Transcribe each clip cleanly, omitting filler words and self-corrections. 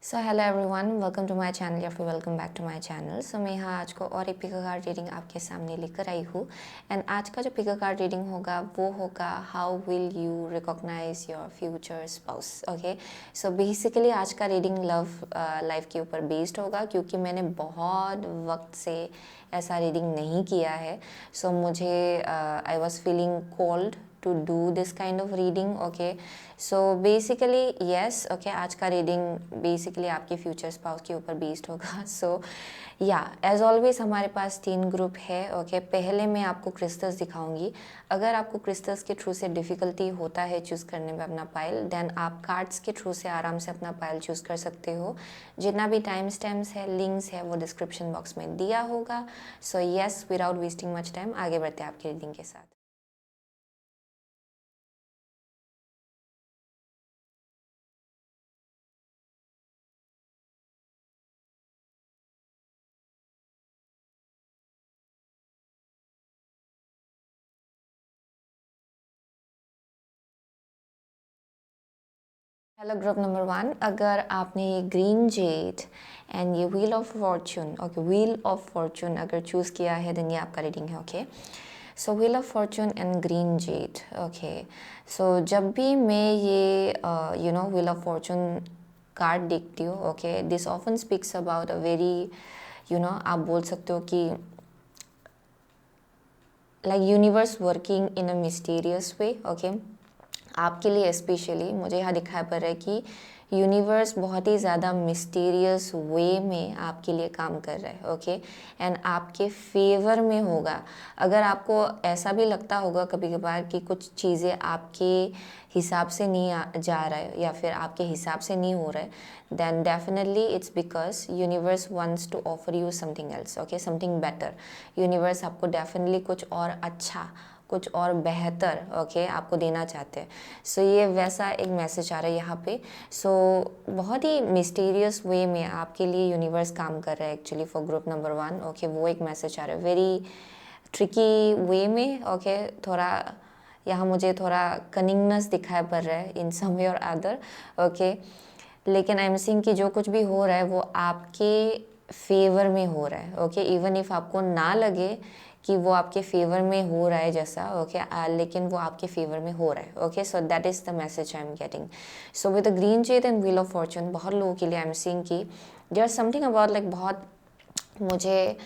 So hello everyone, welcome to my channel या फिर welcome back to my channel. So मैं यहाँ आज को और एक पिकर कार्ड रीडिंग आपके सामने लेकर आई हूँ। एंड आज का जो पिकर कार्ड रीडिंग होगा वो होगा how will you recognise your future spouse. Okay, so basically आज का रीडिंग लव लाइफ के ऊपर बेस्ड होगा, क्योंकि मैंने बहुत वक्त से ऐसा रीडिंग नहीं किया है। सो मुझे I was feeling cold to do this kind of reading. Okay, so basically yes, okay, आज का रीडिंग बेसिकली आपके फ्यूचर स्पाउस के ऊपर बेस्ड होगा। सो या एज ऑलवेज हमारे पास 3 ग्रुप है। ओके, पहले मैं आपको क्रिस्टल्स दिखाऊंगी। अगर आपको क्रिस्टल्स के थ्रू से डिफ़िकल्टी होता है चूज़ करने में अपना पाइल, देन आप कार्ड्स के थ्रू से आराम से अपना पाइल चूज़ कर सकते हो। जितना भी टाइम स्टैम्प्स है, लिंक्स है, वो डिस्क्रिप्शन बॉक्स में दिया होगा। So yes, without wasting much time आगे बढ़ते हैं आपकी रीडिंग के साथ। हेलो ग्रुप नंबर 1, अगर आपने ये ग्रीन जेड एंड ये wheel of fortune, okay, wheel of fortune अगर चूज़ किया है, देन ये आपका रीडिंग है। Okay, so wheel of fortune and green jade. Okay, so जब भी मैं ये व्हील ऑफ फॉर्चून कार्ड देखती हूँ, okay, this often speaks about a very आप बोल सकते हो कि like universe working in a mysterious way. Okay, आपके लिए स्पेशली मुझे यहाँ दिखाई पड़ रहा है कि यूनिवर्स बहुत ही ज़्यादा मिस्टीरियस वे में आपके लिए काम कर रहा है। ओके, एंड आपके फेवर में होगा। अगर आपको ऐसा भी लगता होगा कभी कभार कि कुछ चीज़ें आपके हिसाब से नहीं जा रहा है या फिर आपके हिसाब से नहीं हो रहा है, then definitely it's because universe wants to offer you something else. Okay, something better. Universe आपको डेफिनेटली कुछ और अच्छा, कुछ और बेहतर ओके आपको देना चाहते हैं। सो ये वैसा एक मैसेज आ रहा है यहाँ पे। सो बहुत ही मिस्टीरियस वे में आपके लिए यूनिवर्स काम कर रहा है actually for group number 1। Okay, वो एक मैसेज आ रहा है वेरी ट्रिकी वे में। ओके, थोड़ा यहाँ मुझे थोड़ा कनिंगनेस दिखाई पड़ रहा है इन सम वे और अदर। ओके, लेकिन आई एम सीइंग कि जो कुछ भी हो रहा है वो आपके फेवर में हो रहा है। ओके, इवन इफ आपको ना लगे कि वो आपके फेवर में हो रहा है जैसा, ओके, लेकिन वो आपके फेवर में हो रहा है। Okay, so that is the message I am getting. So with the green jade and wheel of fortune, बहुत लोगों के लिए आई एम सीइंग कि there are something about like बहुत मुझे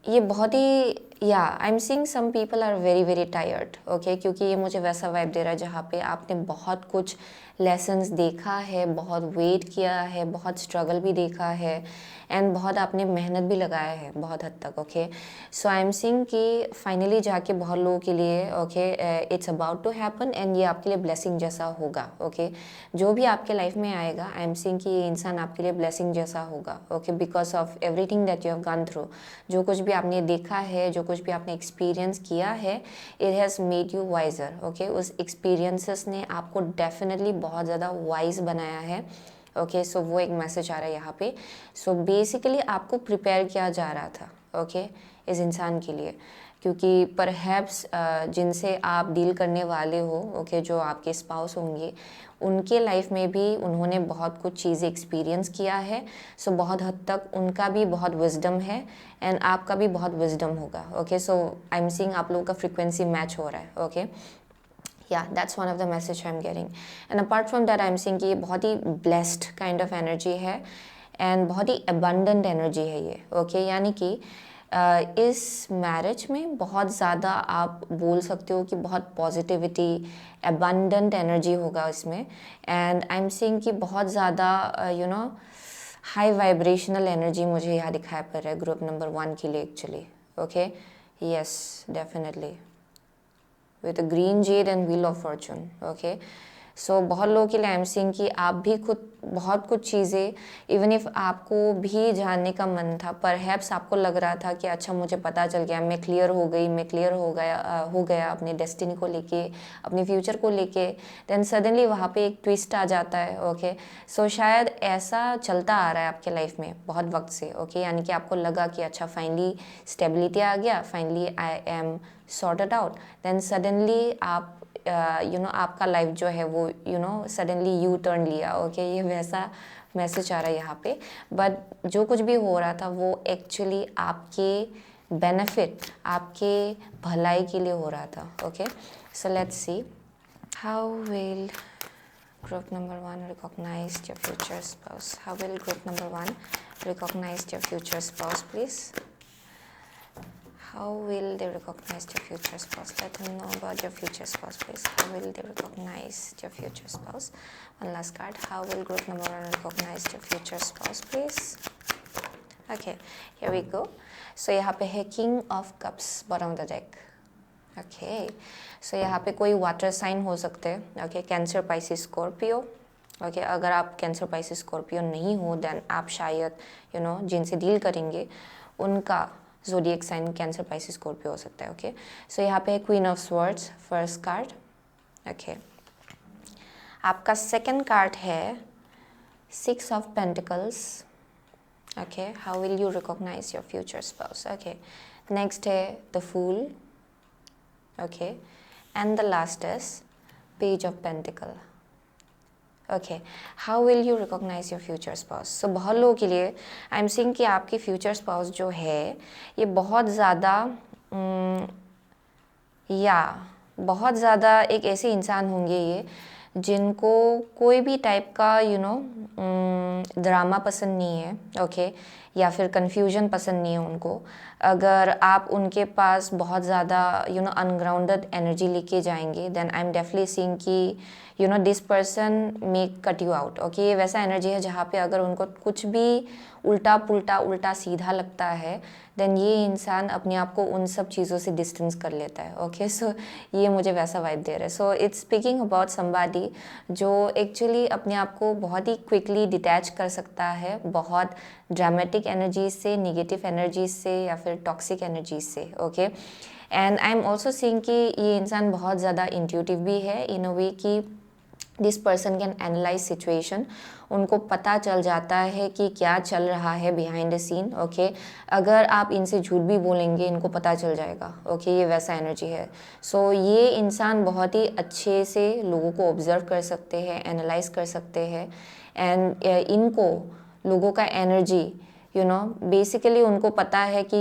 ये बहुत ही या I am seeing some people are very very tired. Okay, क्योंकि ये मुझे वैसा वाइब दे रहा है जहाँ पे आपने बहुत कुछ लेसन्स देखा है, बहुत वेट किया है, बहुत स्ट्रगल भी देखा है, एंड बहुत आपने मेहनत भी लगाया है बहुत हद तक। Okay, so I am seeing कि फाइनली जाके बहुत लोगों के लिए okay it's about to happen, and ये आपके लिए ब्लेसिंग जैसा होगा। ओके, जो भी आपके लाइफ में आएगा, आई एम सीइंग कि ये इंसान आपके लिए ब्लेसिंग जैसा होगा। Okay, because of everything that you have gun through, जो कुछ भी आपने देखा है, जो कुछ भी आपने एक्सपीरियंस किया है, it has made you wiser. Okay, उस एक्सपीरियंसेस ने आपको डेफिनेटली बहुत ज़्यादा वाइज बनाया है। ओके, सो वो एक मैसेज आ रहा है यहाँ पे। सो बेसिकली आपको प्रिपेयर किया जा रहा था ओके इस इंसान के लिए, क्योंकि परहैप्स जिनसे आप डील करने वाले हो ओके जो आपके स्पाउस होंगे, उनके लाइफ में भी उन्होंने बहुत कुछ चीज़ें एक्सपीरियंस किया है। सो बहुत हद तक उनका भी बहुत विजडम है एंड आपका भी बहुत विजडम होगा। Okay, so I am seeing आप लोगों का फ्रिक्वेंसी मैच हो रहा है। Okay, yeah, that's one of the message I'm getting. And apart from that I'm seeing कि ये बहुत ही blessed kind of energy है and बहुत ही abundant energy है ये। okay, यानी कि इस मैरिज में बहुत ज़्यादा आप बोल सकते हो कि बहुत पॉजिटिविटी, abundant एनर्जी होगा इसमें। एंड आई एम सीइंग कि बहुत ज़्यादा हाई वाइब्रेशनल एनर्जी मुझे यहाँ दिखाई पड़ रहा है ग्रुप नंबर 1 के लिए actually. Okay, yes, definitely with green jade and wheel of fortune. Okay, so बहुत लोगों के लिए आई एम सीइंग कि आप भी खुद बहुत कुछ चीज़ें, इवन इफ आपको भी जानने का मन था, परहैप्स आपको लग रहा था कि अच्छा मुझे पता चल गया, मैं क्लियर हो गई, मैं क्लियर हो गया अपने डेस्टिनी को लेके, अपने फ्यूचर को लेके, देन सडनली वहाँ पे एक ट्विस्ट आ जाता है। ओके, सो शायद ऐसा चलता आ रहा है आपके लाइफ में बहुत वक्त से। ओके, यानी कि आपको लगा कि अच्छा फाइनली स्टेबिलिटी आ गया, finally I am sorted out, then suddenly आप आपका लाइफ जो है वो सडनली यू टर्न लिया, ओके ये वैसा मैसेज आ रहा है यहाँ पे। बट जो कुछ भी हो रहा था वो एक्चुअली आपके बेनिफिट, आपके भलाई के लिए हो रहा था, okay. So let's see how will group number 1 recognize your future spouse. How will group number 1 recognize your future spouse, please? How will they recognize your future spouse? Let them know about your future spouse, please. How will they recognize your future spouse? One last card. How will group number 1 recognize your future spouse, please? Okay, here we go. So यहाँ पे है King of Cups, bottom of the deck. Okay so यहाँ पे कोई water sign हो सकते हैं, okay, cancer, Pisces, Scorpio, okay. अगर आप कैंसर, पाइसिस, स्कॉर्पियो नहीं हो देन आप शायद जिनसे डील करेंगे उनका zodiac sign cancer, Pisces, Scorpio हो सकता है, ओके। सो यहाँ पे है queen of swords, first card, okay. आपका सेकंड कार्ड है six of pentacles, okay. How will you recognise your future spouse, okay. Next है the fool, okay, and the last is page of pentacle, okay. How will you recognize your future spouse? So बहुत लोगों के लिए I am seeing कि आपकी future spouse जो है ये बहुत ज़्यादा एक ऐसे इंसान होंगे ये जिनको कोई भी टाइप का ड्रामा पसंद नहीं है, ओके, या फिर कन्फ्यूजन पसंद नहीं है उनको। अगर आप उनके पास बहुत ज़्यादा अनग्राउंडेड एनर्जी लेके जाएंगे then I am definitely seeing कि this person may cut you out, okay. ये वैसा एनर्जी है जहाँ पे अगर उनको कुछ भी उल्टा पुल्टा उल्टा सीधा लगता है देन ये इंसान अपने आप को उन सब चीज़ों से डिस्टेंस कर लेता है, ओके। सो ये मुझे वैसा वाइब दे रहा है। So it's speaking about somebody जो एक्चुअली अपने आप को बहुत ही क्विकली डिटैच कर सकता है बहुत ड्रामेटिक एनर्जी से, निगेटिव एनर्जी से या फिर टॉक्सिक एनर्जी से, okay. And I am also seeing कि ये इंसान बहुत ज़्यादा इंट्यूटिव भी है इन अ वे कि this person can analyse situation, उनको पता चल जाता है कि क्या चल रहा है बिहाइंड द सीन, ओके। अगर आप इनसे झूठ भी बोलेंगे इनको पता चल जाएगा, ओके। ये वैसा एनर्जी है। सो ये इंसान बहुत ही अच्छे से लोगों को ऑब्जर्व कर सकते हैं, एनालाइज कर सकते हैं एंड इनको लोगों का एनर्जी बेसिकली उनको पता है कि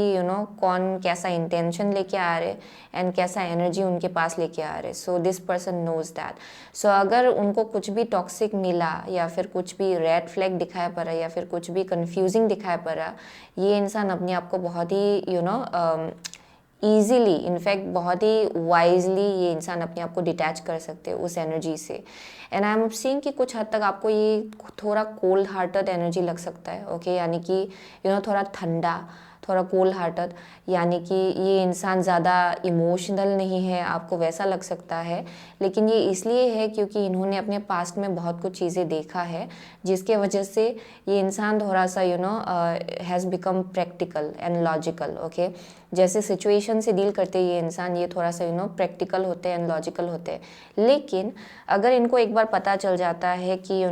कौन कैसा इंटेंशन लेके आ रहे एंड कैसा एनर्जी उनके पास लेके आ रहे। So this person knows that. So अगर उनको कुछ भी टॉक्सिक मिला या फिर कुछ भी रेड फ्लैग दिखाया पड़ा या फिर कुछ भी कंफ्यूजिंग दिखाया पड़ा, ये इंसान अपने आप को बहुत ही ईजीली, इनफैक्ट बहुत ही वाइजली ये इंसान अपने आप को डिटैच कर सकते हैं उस एनर्जी से। एंड आई एम सीइंग कि कुछ हद तक आपको ये थोड़ा कोल्ड हार्टेड एनर्जी लग सकता है, ओके। यानी कि थोड़ा ठंडा, थोड़ा कोल्ड हार्टेड, यानी कि ये इंसान ज़्यादा इमोशनल नहीं है, आपको वैसा लग सकता है। लेकिन ये इसलिए है क्योंकि इन्होंने अपने पास्ट में बहुत कुछ चीज़ें देखा है जिसके वजह से ये इंसान थोड़ा सा has become practical and logical, okay. जैसे सिचुएशन से डील करते ये इंसान ये थोड़ा सा प्रैक्टिकल होते हैं एंड लॉजिकल होते हैं। लेकिन अगर इनको एक बार पता चल जाता है कि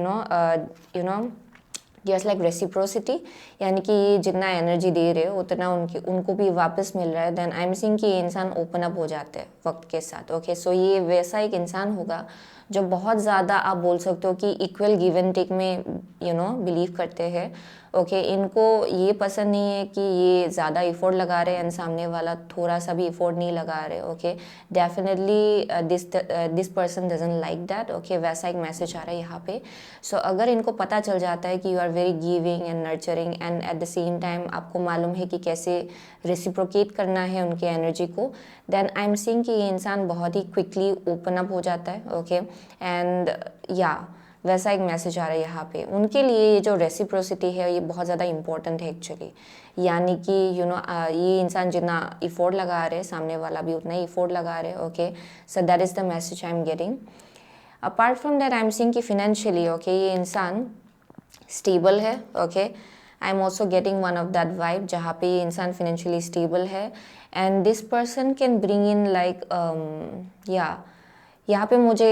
जस्ट लाइक रेसिप्रोसिटी, यानी कि ये जितना एनर्जी दे रहे हो उतना उनको भी वापस मिल रहा है, देन आई एम सीइंग कि ये इंसान ओपन अप हो जाते हैं वक्त के साथ, ओके। सो ये वैसा एक इंसान होगा जो बहुत ज़्यादा आप बोल सकते हो कि इक्वल गिव एंड टेक में बिलीव करते हैं, ओके। इनको ये पसंद नहीं है कि ये ज़्यादा इफोर्ट लगा रहे हैं एंड सामने वाला थोड़ा सा भी इफोर्ट नहीं लगा रहे, okay. Definitely this person doesn't like that, okay. वैसा एक मैसेज आ रहा है यहाँ पे। सो अगर इनको पता चल जाता है कि you are very giving and nurturing and at the same time आपको मालूम है कि कैसे रेसिप्रोकेट करना है उनके एनर्जी को, देन आई एम सीइंग कि ये इंसान बहुत ही क्विकली ओपन अप हो जाता है, ओके। एंड वैसा एक मैसेज आ रहा है यहाँ पे। उनके लिए ये जो रेसिप्रोसिटी है ये बहुत ज़्यादा इंपॉर्टेंट है एक्चुअली, यानी कि ये इंसान जितना इफोर्ट लगा रहे सामने वाला भी उतना ही इफोर्ट लगा रहे, okay. So that is the message I am getting. Apart from that I am seeing कि फिनेंशियली, ओके, ये इंसान स्टेबल है, okay. I am also getting one of that vibe जहाँ पे ये इंसान फिनेंशियली स्टेबल है and this person can bring in like यहाँ पे मुझे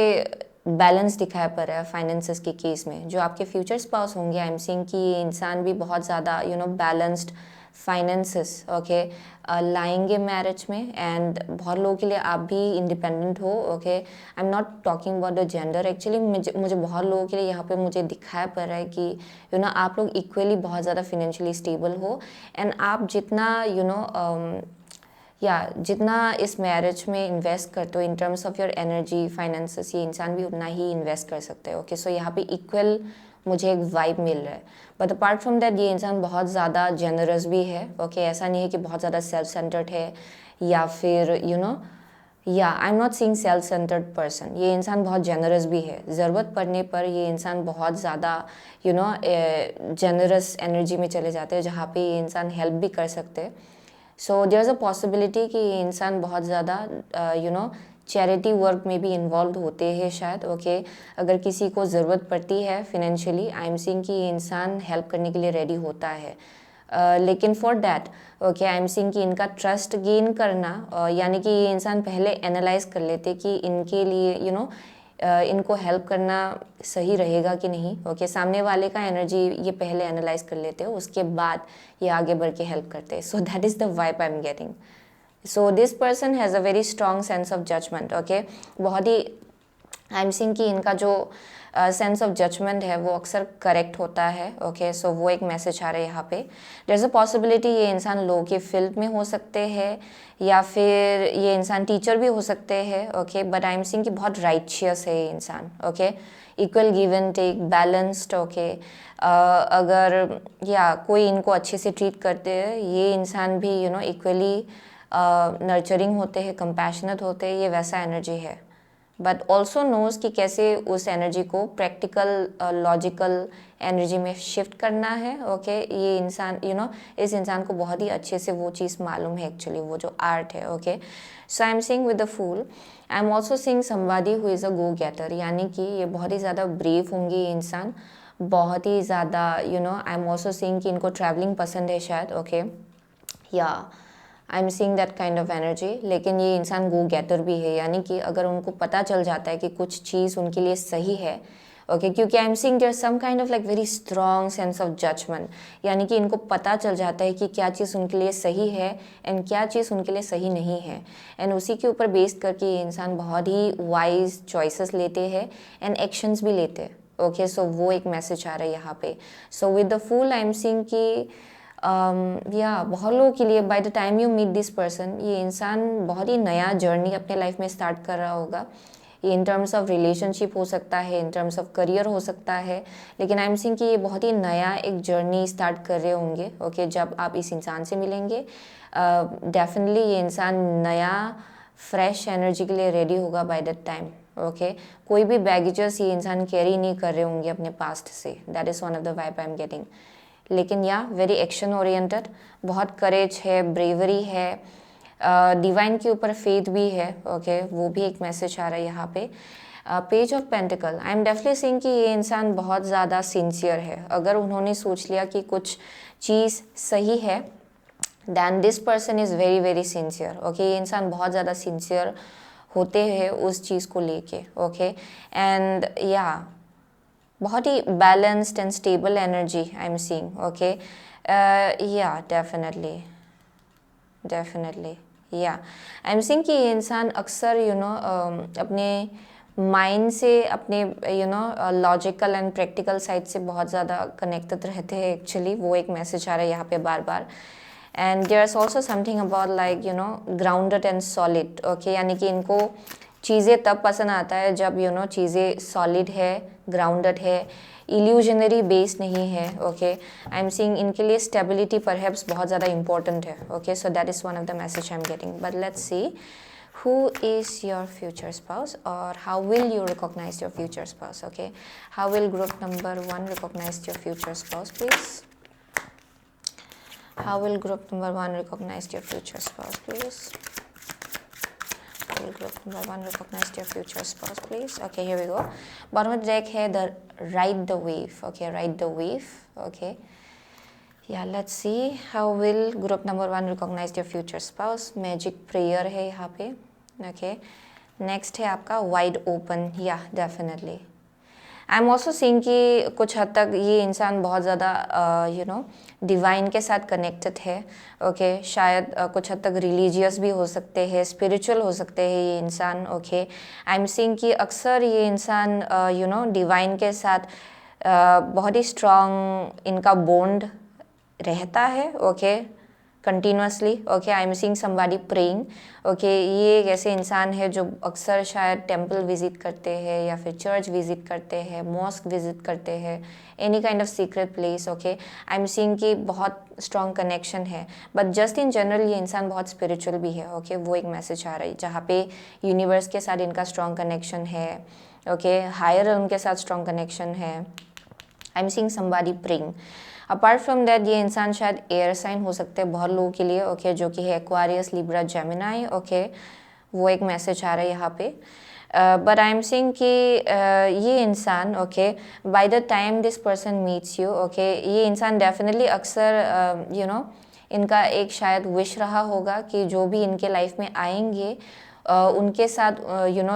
बैलेंस दिखाया पड़ रहा है फाइनेंसेस के केस में। जो आपके फ्यूचर स्पाउस होंगे आई एम सीइंग कि ये इंसान भी बहुत ज़्यादा बैलेंस्ड फाइनेंसेस ओके लाएंगे मैरिज में। एंड बहुत लोगों के लिए आप भी इंडिपेंडेंट हो okay. I am not talking about the gender, actually मुझे बहुत लोगों के लिए यहाँ पे मुझे दिखाया पड़ रहा है कि आप लोग इक्वली बहुत ज़्यादा फिनेंशियली स्टेबल हो। एंड आप जितना जितना इस मैरिज में इन्वेस्ट करते हो इन terms of your energy finances, ये इंसान भी उतना ही इन्वेस्ट कर सकते हैं ओके। सो यहाँ पे इक्वल मुझे एक वाइब मिल रहा है। बट अपार्ट फ्रॉम दैट ये इंसान बहुत ज़्यादा जेनरस भी है ओके। ऐसा नहीं है कि बहुत ज़्यादा सेल्फ सेंटर्ड है या फिर I am not seeing self centred person. ये इंसान बहुत जेनरस भी है। ज़रूरत पड़ने पर ये इंसान बहुत ज़्यादा जेनरस एनर्जी में चले जाते हैं जहाँ पे ये इंसान हेल्प भी कर सकते हैं। So there is a possibility कि ये इंसान बहुत ज़्यादा चैरिटी वर्क में भी इन्वॉल्व होते हैं शायद ओके। अगर किसी को ज़रूरत पड़ती है फिनेंशियली, आई एम सीइंग कि ये इंसान हेल्प करने के लिए रेडी होता है। लेकिन for that okay I am seeing कि इनका ट्रस्ट गेन करना यानी कि ये इंसान पहले एनालाइज कर लेते कि इनके लिए इनको हेल्प करना सही रहेगा कि नहीं ओके। सामने वाले का एनर्जी ये पहले एनालाइज कर लेते हो, उसके बाद ये आगे बढ़ के हेल्प करते हैं। So that is the vibe I am getting. So this person has a very strong sense of judgement okay. बहुत ही आई एम सीइंग कि इनका जो सेंस ऑफ जजमेंट है वो अक्सर करेक्ट होता है ओके। सो वो एक मैसेज आ रहा है यहाँ पे। देयर इज़ अ पॉसिबिलिटी ये इंसान लोगों के फील्ड में हो सकते हैं या फिर ये इंसान टीचर भी हो सकते हैं okay. But I am seeing कि बहुत राइचियस है ये इंसान okay. Equal give and take, balanced okay. अगर कोई इनको अच्छे से ट्रीट करते हैं, ये इंसान भी इक्वली नर्चरिंग होते हैं, कंपैशनेट होते हैं, ये वैसा एनर्जी है। बट ऑल्सो नोज कि कैसे उस एनर्जी को प्रैक्टिकल लॉजिकल एनर्जी में शिफ्ट करना है ओके। ये इंसान इस इंसान को बहुत ही अच्छे से वो चीज़ मालूम है एक्चुअली, वो जो आर्ट है okay. So I am seeing with the fool, I am also seeing somebody who is a go getter, यानी कि ये बहुत ही ज़्यादा ब्रेव होंगे ये इंसान, बहुत ही ज़्यादा आई एम ऑल्सो सीइंग कि इनको ट्रैवलिंग पसंद है शायद okay. I am seeing that kind of energy. लेकिन ये इंसान गो गेटर भी है, यानी कि अगर उनको पता चल जाता है कि कुछ चीज़ उनके लिए सही है ओके क्योंकि I am seeing there some kind of like very strong sense of judgement, यानी कि इनको पता चल जाता है कि क्या चीज़ उनके लिए सही है एंड क्या चीज़ उनके लिए सही नहीं है। एंड उसी के ऊपर बेस करके ये इंसान बहुत ही वाइज चॉइसेस लेते हैं एंड एक्शंस भी लेते हैं ओके। सो वो एक मैसेज आ रहा है यहाँ पे। So with the fool I am seeing कि बहुत लोगों के लिए by the time you meet this person, ये इंसान बहुत ही नया जर्नी अपने लाइफ में स्टार्ट कर रहा होगा। ये इन टर्म्स ऑफ रिलेशनशिप हो सकता है, इन टर्म्स ऑफ करियर हो सकता है, लेकिन आई एम सीइंग कि ये बहुत ही नया एक जर्नी स्टार्ट कर रहे होंगे ओके। जब आप इस इंसान से मिलेंगे डेफिनेटली ये इंसान नया फ्रेश एनर्जी के लिए रेडी होगा बाय दैट टाइम ओके। कोई भी बैगेजेस ये इंसान कैरी नहीं कर रहे होंगे अपने पास्ट से, that is one of the vibe I am getting. लेकिन वेरी एक्शन ओरिएंटेड, बहुत करेज है, ब्रेवरी है, डिवाइन के ऊपर फेथ भी है ओके। वो भी एक मैसेज आ रहा है यहाँ पे। Page of pentacle, I am definitely seeing कि ये इंसान बहुत ज़्यादा सिंसियर है। अगर उन्होंने सोच लिया कि कुछ चीज़ सही है than this person is very very sincere okay. ये इंसान बहुत ज़्यादा सिंसियर होते हैं उस चीज़ को लेके ओके। एंड बहुत ही balanced and stable energy I am seeing okay. Definitely I am seeing कि ये इंसान अक्सर अपने माइंड से, अपने लॉजिकल एंड प्रैक्टिकल साइड से बहुत ज़्यादा कनेक्टेड रहते हैं एक्चुअली। वो एक मैसेज आ रहा है यहाँ पे बार बार। And there is also something about like grounded and solid okay, यानी कि इनको चीज़ें तब पसंद आता है जब चीज़ें सॉलिड है, ग्राउंडेड है, इल्यूजनरी बेस नहीं है ओके। आई एम सीइंग इनके लिए स्टेबिलिटी परहैप्स बहुत ज़्यादा इंपॉर्टेंट है okay. So that is one of the message I am getting. But let's C who is your future spouse or how will you recognize your future spouse okay. How will group number 1 recognize your future spouse please? How will group number 1 recognize your future spouse please? Group number 1 recognize your future spouse please. Okay, here we go. Bottom of the deck है the ride the wave okay, ride the wave okay. Let's see how will group number 1 recognize your future spouse. Magic prayer है यहाँ पे okay. Next है आपका wide open, definitely I am also seeing कि कुछ हद तक ये इंसान बहुत ज़्यादा डिवाइन के साथ कनेक्टेड है, ओके शायद कुछ हद तक रिलीजियस भी हो सकते हैं, स्पिरिचुअल हो सकते हैं ये इंसान, ओके आई एम सीइंग कि अक्सर ये इंसान डिवाइन के साथ बहुत ही स्ट्रॉन्ग इनका बॉन्ड रहता है, okay continuously, okay I am seeing somebody praying, okay ये एक ऐसे इंसान है जो अक्सर शायद टेम्पल विजिट करते हैं या फिर चर्च विजिट करते हैं, मॉस्क विजिट करते हैं, any kind of secret place, okay I am seeing कि बहुत स्ट्रॉन्ग कनेक्शन है, बट जस्ट इन जनरल ये इंसान बहुत स्पिरिचुअल भी है, ओके वो एक मैसेज आ रहा है जहाँ पे यूनिवर्स के साथ इनका स्ट्रॉन्ग कनेक्शन है, ओके हायर उनके साथ स्ट्रॉन्ग कनेक्शन है। I am seeing somebody praying. Apart from that ये इंसान शायद एयर साइन हो सकते हैं बहुत लोगों के लिए, ओके जो कि है एक्वारियस, लिब्रा, जेमिनाई, ओके वो एक मैसेज आ रहा है यहाँ पे। बट आई एम सीइंग कि ये इंसान, okay by the time this person meets you, okay ये इंसान डेफिनेटली अक्सर इनका एक शायद विश रहा होगा कि जो भी इनके लाइफ में आएंगे उनके साथ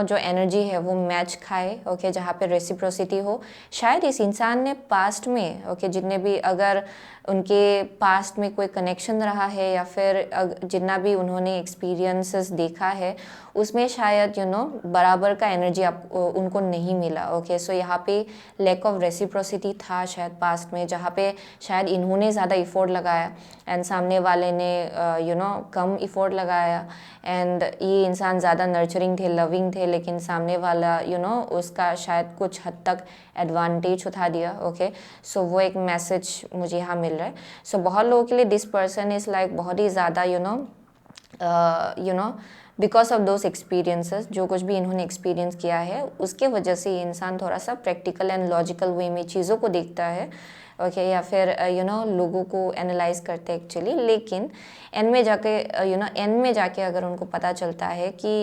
जो एनर्जी है वो मैच खाए, ओके जहाँ पे रेसिप्रोसिटी हो। शायद इस इंसान ने पास्ट में, ओके जितने भी अगर उनके पास्ट में कोई कनेक्शन रहा है या फिर जितना भी उन्होंने एक्सपीरियंसेस देखा है उसमें शायद बराबर का एनर्जी आप उनको नहीं मिला, ओके सो यहाँ पे लैक ऑफ रेसिप्रोसिटी था शायद पास्ट में, जहाँ पे शायद इन्होंने ज़्यादा इफोर्ट लगाया एंड सामने वाले ने कम इफोर्ट लगाया, एंड ये इंसान ज़्यादा नर्चरिंग थे, लविंग थे, लेकिन सामने वाला उसका शायद कुछ हद तक एडवांटेज उठा दिया, ओके सो वो एक मैसेज मुझे यहाँ मिल रहा है। सो बहुत लोगों के लिए दिस पर्सन इज़ लाइक बहुत ही ज़्यादा बिकॉज ऑफ दोज एक्सपीरियंसेस, जो कुछ भी इन्होंने एक्सपीरियंस किया है उसके वजह से ये इंसान थोड़ा सा प्रैक्टिकल एंड लॉजिकल वे में चीज़ों को देखता है, ओके या फिर लोगों को एनालाइज करते हैं एक्चुअली, लेकिन एंड में जाके एंड में जाके अगर उनको पता चलता है कि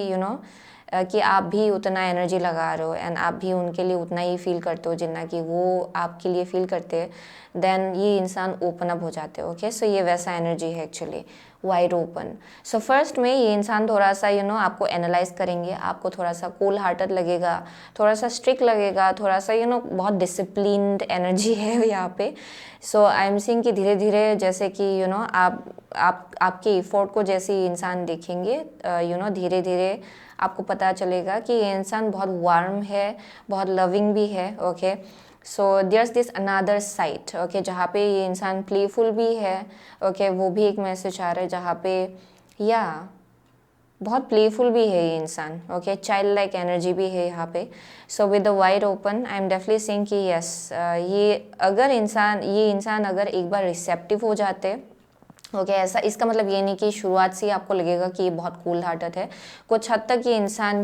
कि आप भी उतना एनर्जी लगा रहे हो एंड आप भी उनके लिए उतना ही फील करते हो जितना कि वो आपके लिए फील करते हैं, देन ये इंसान ओपन अप हो जाते हैं, ओके सो ये वैसा एनर्जी है actually, wide open. So first में ये इंसान थोड़ा सा आपको एनालाइज करेंगे, आपको थोड़ा सा कूल हार्टेड लगेगा, थोड़ा सा स्ट्रिक्ट लगेगा, थोड़ा सा बहुत डिसिप्लिन्ड एनर्जी है यहाँ पे। सो आई एम सीइंग कि धीरे धीरे जैसे कि आप आपके इफोर्ट को जैसे इंसान देखेंगे धीरे धीरे आपको पता चलेगा कि ये इंसान बहुत वार्म है, बहुत लविंग भी है, okay so there's this another side, okay जहाँ पे ये इंसान प्लेफुल भी है, ओके वो भी एक मैसेज आ रहा है जहाँ पे या बहुत प्लेफुल भी है ये इंसान, ओके चाइल्ड लाइक एनर्जी भी है यहाँ पे। So with the wide open I am definitely saying कि यस ये इंसान अगर एक बार रिसेप्टिव हो जाते, ओके ऐसा इसका मतलब ये नहीं कि शुरुआत से ही आपको लगेगा कि ये बहुत कूल हार्टेड है, कुछ हद तक ये इंसान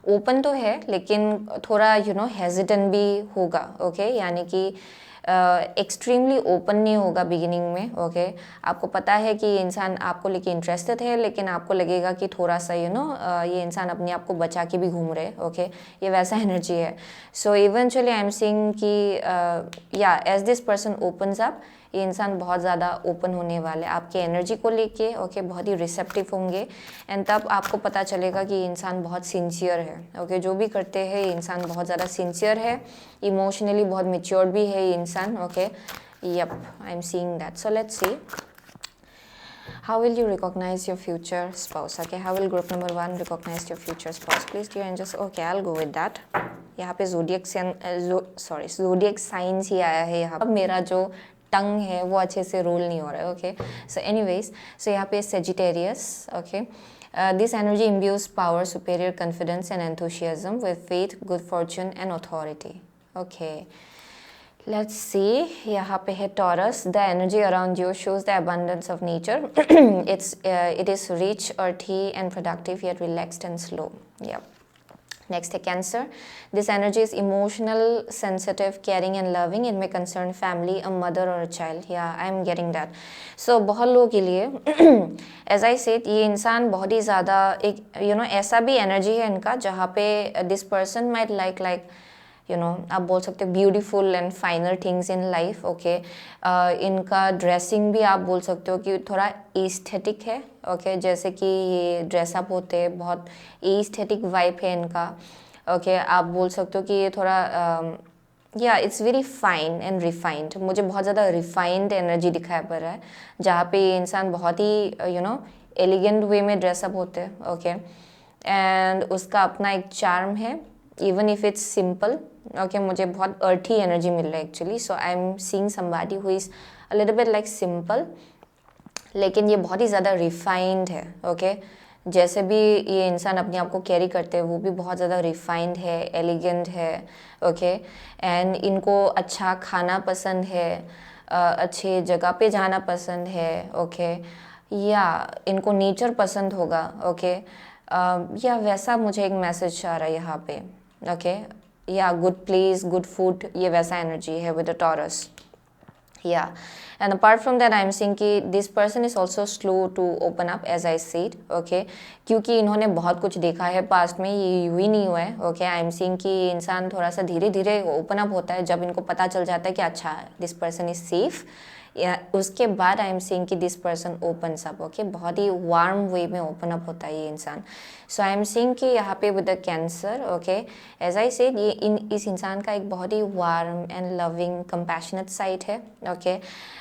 ओपन तो है लेकिन थोड़ा हेजिटेंट भी होगा, ओके यानी कि एक्सट्रीमली ओपन नहीं होगा बिगिनिंग में, ओके आपको पता है कि ये इंसान आपको लेके इंटरेस्टेड है, लेकिन आपको लगेगा कि थोड़ा सा ये इंसान अपने आप को बचा के भी घूम रहे, ओके ये वैसा एनर्जी है। So eventually I am seeing कि या as this person opens up, ये इंसान बहुत ज़्यादा ओपन होने वाले आपके एनर्जी को लेके, ओके बहुत ही रिसेप्टिव होंगे एंड तब आपको पता चलेगा कि ये इंसान बहुत सिंसियर है, ओके जो भी करते हैं ये इंसान बहुत ज़्यादा सिंसियर है, इमोशनली बहुत मेच्योर्ड भी है ये इंसान, okay yup I am seeing that. So let's see how will you recognize your future spouse, okay how will group number 1 recognize your future spouse, please dear angels, okay I'll go with that। यहाँ पे zodiac signs ही आया है यहाँ, अब मेरा जो टंग है वो अच्छे से रोल नहीं हो रहा है, ओके सो एनीवेज सो यहाँ पे Sagittarius, okay this energy imbues power, superior confidence and enthusiasm with faith, good fortune and authority, okay let's see यहाँ पे है Taurus, the energy around you shows the abundance of nature it is rich, earthy and productive yet relaxed and slow, yeah next है Cancer, this energy is emotional, sensitive, caring and loving, it may concern family, a mother or a child, yeah I am getting that। so बहुत लोगों के लिए as I said ये इंसान बहुत ही ज़्यादा एक ऐसा भी एनर्जी है इनका जहाँ पे this person might like आप बोल सकते हो beautiful and फाइनर things in life, okay इनका ड्रेसिंग भी आप बोल सकते हो कि थोड़ा एस्थेटिक है, ओके जैसे कि ये ड्रेसअप होते हैं बहुत एस्थेटिक वाइब है इनका, ओके आप बोल सकते हो कि ये थोड़ा या it's very fine and refined, मुझे बहुत ज़्यादा रिफाइंड एनर्जी दिखाई पड़ रहा है, जहाँ पे ये इंसान बहुत ही एलिगेंट वे में ड्रेसअप होते हैं, ओके, एंड उसका अपना एक चार्म है, even if it's simple, okay, मुझे बहुत अर्थी एनर्जी मिल रहा है actually, so I am seeing somebody who is a little bit like simple, लेकिन ये बहुत ही ज़्यादा रिफाइंड है, ओके, जैसे भी ये इंसान अपने आप को कैरी करते हैं वो भी बहुत ज़्यादा रिफाइंड है, एलिगेंट है, ओके, एंड इनको अच्छा खाना पसंद है, अच्छे जगह पे जाना पसंद है, ओके, या इनको नेचर पसंद होगा, ओके, या वैसा मुझे एक मैसेज आ रहा है यहाँ पे, ओके, या गुड प्लेस, गुड फूड, ये वैसा एनर्जी है विद द टॉरस, या and apart from that I am seeing कि this person is also slow to open up as I said, okay, क्योंकि इन्होंने बहुत कुछ देखा है पास्ट में, ये यूँ ही नहीं हुआ है, ओके, आई एम सीइंग कि ये इंसान थोड़ा सा धीरे धीरे ओपन अप होता है जब इनको पता चल जाता है कि अच्छा दिस पर्सन इज सेफ, या उसके बाद आई एम सीइंग कि this person opens up, okay, बहुत ही वार्म वे में ओपन अप होता है ये इंसान, सो आई एम सीइंग कि यहाँ पे with the cancer, okay, as I said ये इस इंसान का एक बहुत ही warm and loving compassionate side है, ओके,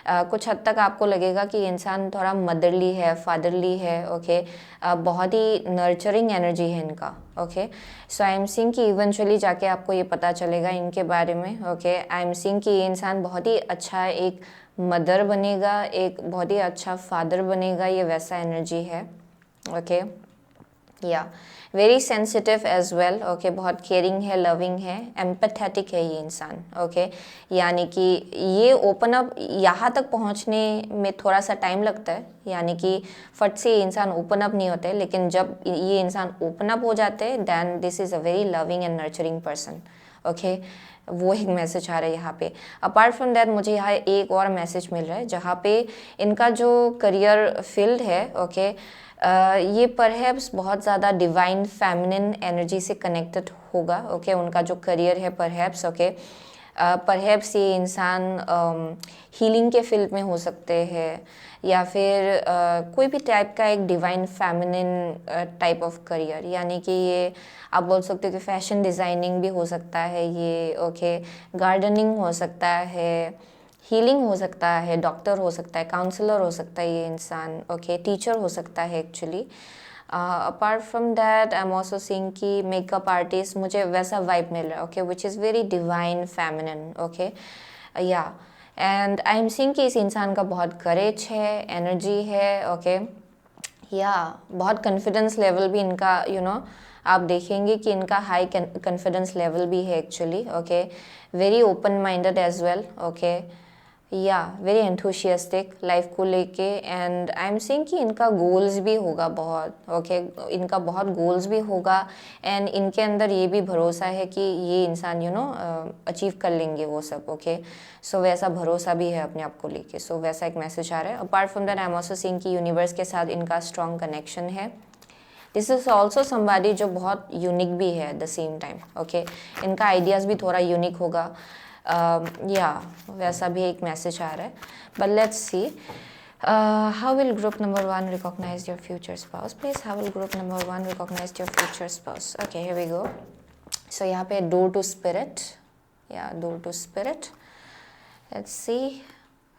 कुछ हद तक आपको लगेगा कि इंसान थोड़ा मदरली है, फादरली है, ओके, बहुत ही नर्चरिंग एनर्जी है इनका, okay, so I am seeing कि इवेंचुअली जाके आपको ये पता चलेगा इनके बारे में, ओके, आई एम सीइंग कि ये इंसान बहुत ही अच्छा एक मदर बनेगा, एक बहुत ही अच्छा फादर बनेगा, ये वैसा एनर्जी है, ओके, या very sensitive as well, okay, बहुत केयरिंग है, लविंग है, एम्पैथेटिक है ये इंसान, ओके, यानी कि ये ओपन अप यहाँ तक पहुँचने में थोड़ा सा टाइम लगता है, यानी कि फट से ये इंसान ओपन अप नहीं होते, लेकिन जब ये इंसान ओपन अप हो जाते हैं than this is a very loving and nurturing person, okay, वो एक मैसेज आ रहा है यहाँ पे। अपार्ट फ्रॉम दैट मुझे यहाँ एक और मैसेज मिल रहा है जहाँ पे इनका जो करियर फील्ड है, ओके, ये परहैप्स बहुत ज़्यादा डिवाइन फेमिनिन एनर्जी से कनेक्टेड होगा, ओके, उनका जो करियर है परहैप्स, ओके, परहैप्स ये इंसान हीलिंग के फील्ड में हो सकते हैं, या फिर कोई भी टाइप का एक divine feminine type of career, यानी कि ये आप बोल सकते हो कि फैशन डिज़ाइनिंग भी हो सकता है ये, ओके, गार्डनिंग हो सकता है, हीलिंग हो सकता है, डॉक्टर हो सकता है, काउंसलर हो सकता है ये इंसान, ओके, टीचर हो सकता है actually. Apart from that I am also seeing कि मेकअप आर्टिस्ट, मुझे वैसा वाइब मिल रहा है, okay, which is very divine feminine, okay, या एंड आई एम सीइंग कि इस इंसान का बहुत करेज है, एनर्जी है, ओके, या बहुत कॉन्फिडेंस लेवल भी इनका आप देखेंगे कि इनका हाई कॉन्फिडेंस लेवल भी है actually, okay, very open minded as well, okay, या वेरी एंथुसियास्टिक लाइफ को लेके, एंड आई एम सीइंग कि इनका गोल्स भी होगा बहुत, ओके, इनका बहुत गोल्स भी होगा, एंड इनके अंदर ये भी भरोसा है कि ये इंसान अचीव कर लेंगे वो सब, ओके, सो वैसा भरोसा भी है अपने आप को लेके, सो वैसा एक मैसेज आ रहा है। Apart from that I am also seeing कि यूनिवर्स के साथ इनका स्ट्रॉन्ग कनेक्शन है, दिस इज़ ऑल्सो समबडी जो बहुत यूनिक भी है eight the same time, okay, इनका आइडियाज़ भी थोड़ा यूनिक होगा, या वैसा भी एक मैसेज आ रहा है, but let's see how will group number 1 recognise your future spouse, please how will group number 1 recognise your future spouse, okay, here we go, so यहाँ पे डोर टू स्पिरिट, या door to spirit, let's see,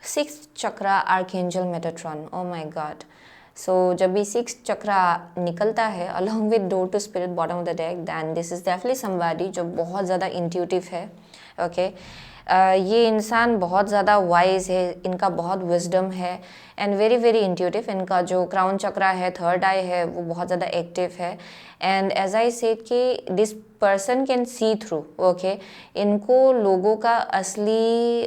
6th chakra archangel Metatron, oh my God, so जब भी 6th chakra निकलता है along with door to spirit bottom of the deck, then this is definitely somebody जो बहुत ज़्यादा इंट्यूटिव है, okay, ये इंसान बहुत ज़्यादा वाइज है, इनका बहुत विजडम है, एंड वेरी वेरी इंट्यूटिव, इनका जो क्राउन चक्रा है, थर्ड आई है, वो बहुत ज़्यादा एक्टिव है, एंड एज आई सेड कि this person can see through, okay, इनको लोगों का असली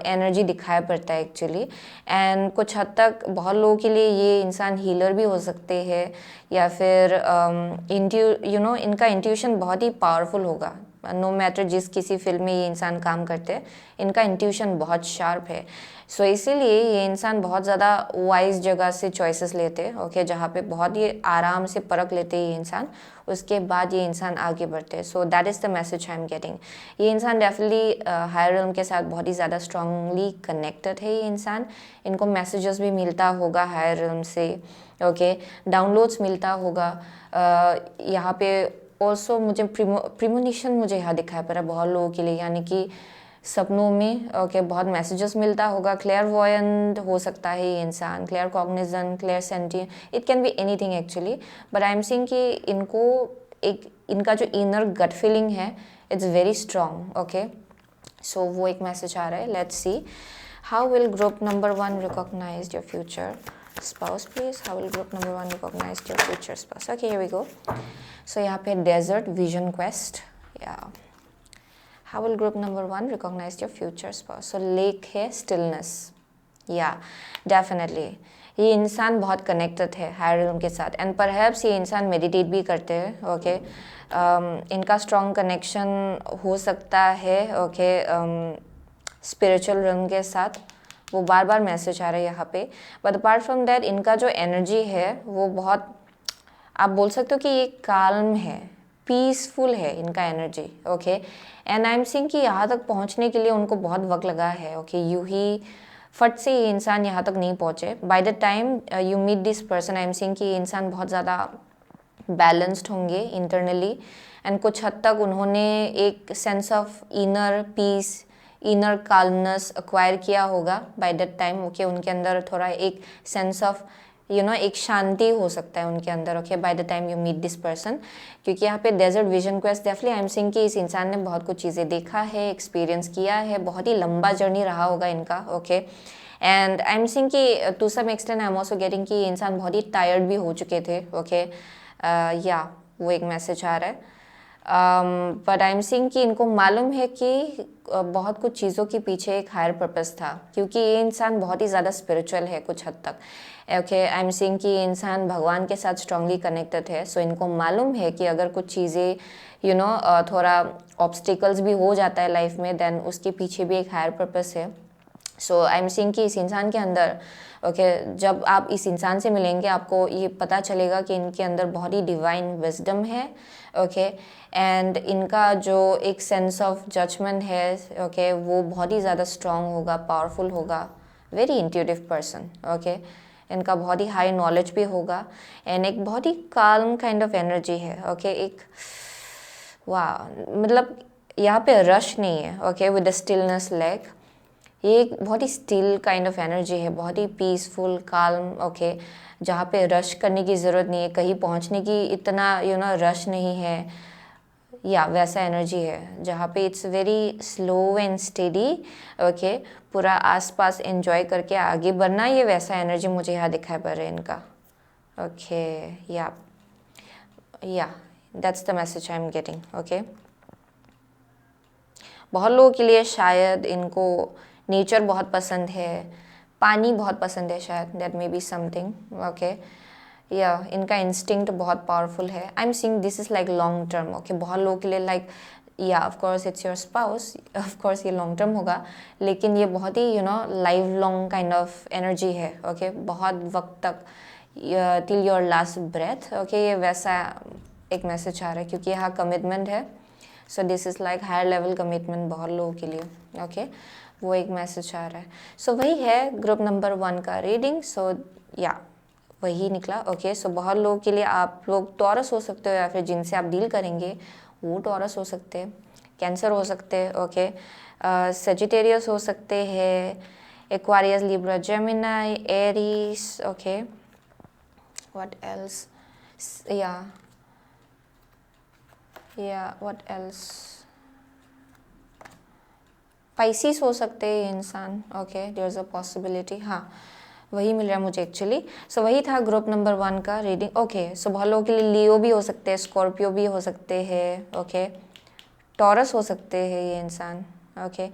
एनर्जी दिखाई पड़ता है एक्चुअली, एंड कुछ हद तक बहुत लोगों के लिए ये इंसान हीलर भी हो सकते हैं, या फिर इनका इंट्यूशन बहुत ही पावरफुल होगा, नो मैटर जिस किसी फील्ड में ये इंसान काम करते हैं, इनका इंट्यूशन बहुत शार्प है, सो इसीलिए ये इंसान बहुत ज़्यादा वाइज जगह से चॉइसेस लेते हैं, ओके, जहाँ पे बहुत ही आराम से परख लेते हैं ये इंसान, उसके बाद ये इंसान आगे बढ़ते हैं, so that is the message I am getting. ये इंसान डेफिनेटली हायर रिल्म के साथ बहुत ही ज़्यादा स्ट्रांगली कनेक्टेड है ये इंसान, इनको मैसेजेस भी मिलता होगा हायर रिल्म से, ओके, डाउनलोड्स मिलता होगा, यहाँ पे ऑल्सो मुझे प्रीमोनिशन मुझे यहाँ दिखाई पड़ रहा है बहुत लोगों के लिए, यानी कि सपनों में ओके बहुत मैसेजेस मिलता होगा, क्लेयरवॉयंट हो सकता है ये इंसान, clear cognizant, clear sentient, it can be anything actually, but I am seeing कि इनको एक इनका जो इनर गट फीलिंग है it's very strong. Okay, so वो एक मैसेज आ रहा है। Let's see how will group number 1 recognise your future spouse please, how will group number 1 recognise your future spouse. Okay here we go. So यहाँ पे desert vision quest, या How will group number 1 recognize your future spouse? So lake है stillness, yeah definitely ये इंसान बहुत connected है higher rhythm के साथ, एंड परहैप्स ये इंसान मेडिटेट भी करते हैं। ओके इनका स्ट्रॉन्ग कनेक्शन हो सकता है ओके स्पिरिचुअल रिदम के साथ, वो बार बार मैसेज आ रहा है यहाँ पे। बट अपार्ट फ्रॉम दैट इनका जो एनर्जी है वो बहुत, आप बोल सकते हो कि ये काल्म है, पीसफुल है इनका energy. Okay and I am seeing कि यहाँ तक पहुँचने के लिए उनको बहुत वक्त लगा है। ओके यूँ ही फट से ये इंसान यहाँ तक नहीं पहुँचे। By the time you meet this person I am seeing कि ये इंसान बहुत ज़्यादा बैलेंस्ड होंगे इंटरनली, एंड कुछ हद तक उन्होंने एक sense of inner peace, inner calmness acquire किया होगा बाय दैट टाइम। ओके उनके अंदर थोड़ा एक सेंस ऑफ एक शांति हो सकता है उनके अंदर। Okay by the time you meet this person, क्योंकि यहाँ पे desert vision quest definitely I am seeing कि इस इंसान ने बहुत कुछ चीज़ें देखा है, एक्सपीरियंस किया है, बहुत ही लंबा जर्नी रहा होगा इनका। Okay and I am seeing कि to some extent I am also getting कि ये इंसान बहुत ही टायर्ड भी हो चुके थे। ओके या वो एक मैसेज आ रहा है। बट आई एम सीइंग कि इनको मालूम है कि बहुत कुछ चीज़ों के पीछे एक हायर पर्पस था, क्योंकि ये इंसान बहुत ही ज़्यादा स्पिरिचुअल है कुछ हद तक। ओके आई एम सीइंग कि ये इंसान भगवान के साथ स्ट्रांगली कनेक्टेड है। सो इनको मालूम है कि अगर कुछ चीज़ें थोड़ा ऑब्स्टिकल्स भी हो जाता है लाइफ में, देन उसके पीछे भी एक हायर पर्पस है। सो आई एम सीइंग कि इस इंसान के अंदर जब आप इस इंसान से मिलेंगे आपको ये पता चलेगा कि इनके अंदर बहुत ही डिवाइन विजडम है। ओके एंड इनका जो एक सेंस ऑफ जजमेंट है वो बहुत ही ज़्यादा स्ट्रॉन्ग होगा, पावरफुल होगा, वेरी इंट्यूटिव पर्सन। ओके इनका बहुत ही हाई नॉलेज भी होगा, एंड एक बहुत ही काल्म काइंड ऑफ एनर्जी है। ओके एक वाह, मतलब यहाँ पे रश नहीं है। Okay with the stillness lake, ये एक बहुत he still kind of energy है, बहुत ही पीसफुल काल्म। ओके जहाँ पे रश करने की ज़रूरत नहीं है, कहीं पहुँचने की इतना रश नहीं है, या वैसा एनर्जी है जहाँ पे it's very slow and steady. Okay पूरा आसपास एंजॉय करके आगे बढ़ना, ये वैसा एनर्जी मुझे यहाँ दिखाई पड़ रहा है इनका। ओके या that's the message I am getting. Okay बहुत लोगों के लिए शायद इनको नेचर बहुत पसंद है, पानी बहुत पसंद है शायद, that may be something. Okay या इनका इंस्टिंक्ट बहुत पावरफुल है। I am seeing this is like long term. Okay बहुत लोगों के लिए लाइक या of course it's your spouse, of course ये लॉन्ग टर्म होगा, लेकिन ये बहुत ही life long kind of energy है। ओके बहुत वक्त तक, till your last breath. Okay ये वैसा एक मैसेज आ रहा है, क्योंकि यहाँ कमिटमेंट है। So this is like higher level commitment बहुत लोगों के लिए। ओके वो एक मैसेज आ रहा है। सो वही है ग्रुप नंबर 1 का रीडिंग। सो या वही निकला। ओके सो बहुत लोगों के लिए आप लोग टॉरस हो सकते हो, या फिर जिनसे आप डील करेंगे वो टॉरस हो सकते हैं, कैंसर हो सकते हैं। ओके सेजिटेरियस हो सकते हैं, Aquarius, Libra, Gemini, Aries. Okay what else, या व्हाट एल्स, पाइसिस हो सकते हैं ये इंसान। Okay there is a possibility. हाँ वही मिल रहा है मुझे एक्चुअली। सो वही था ग्रुप नंबर 1 का रीडिंग। ओके सो बहुत लोगों के लिए लियो भी हो सकते हैं, स्कॉर्पियो भी हो सकते हैं। ओके टॉरस हो सकते हैं ये इंसान। ओके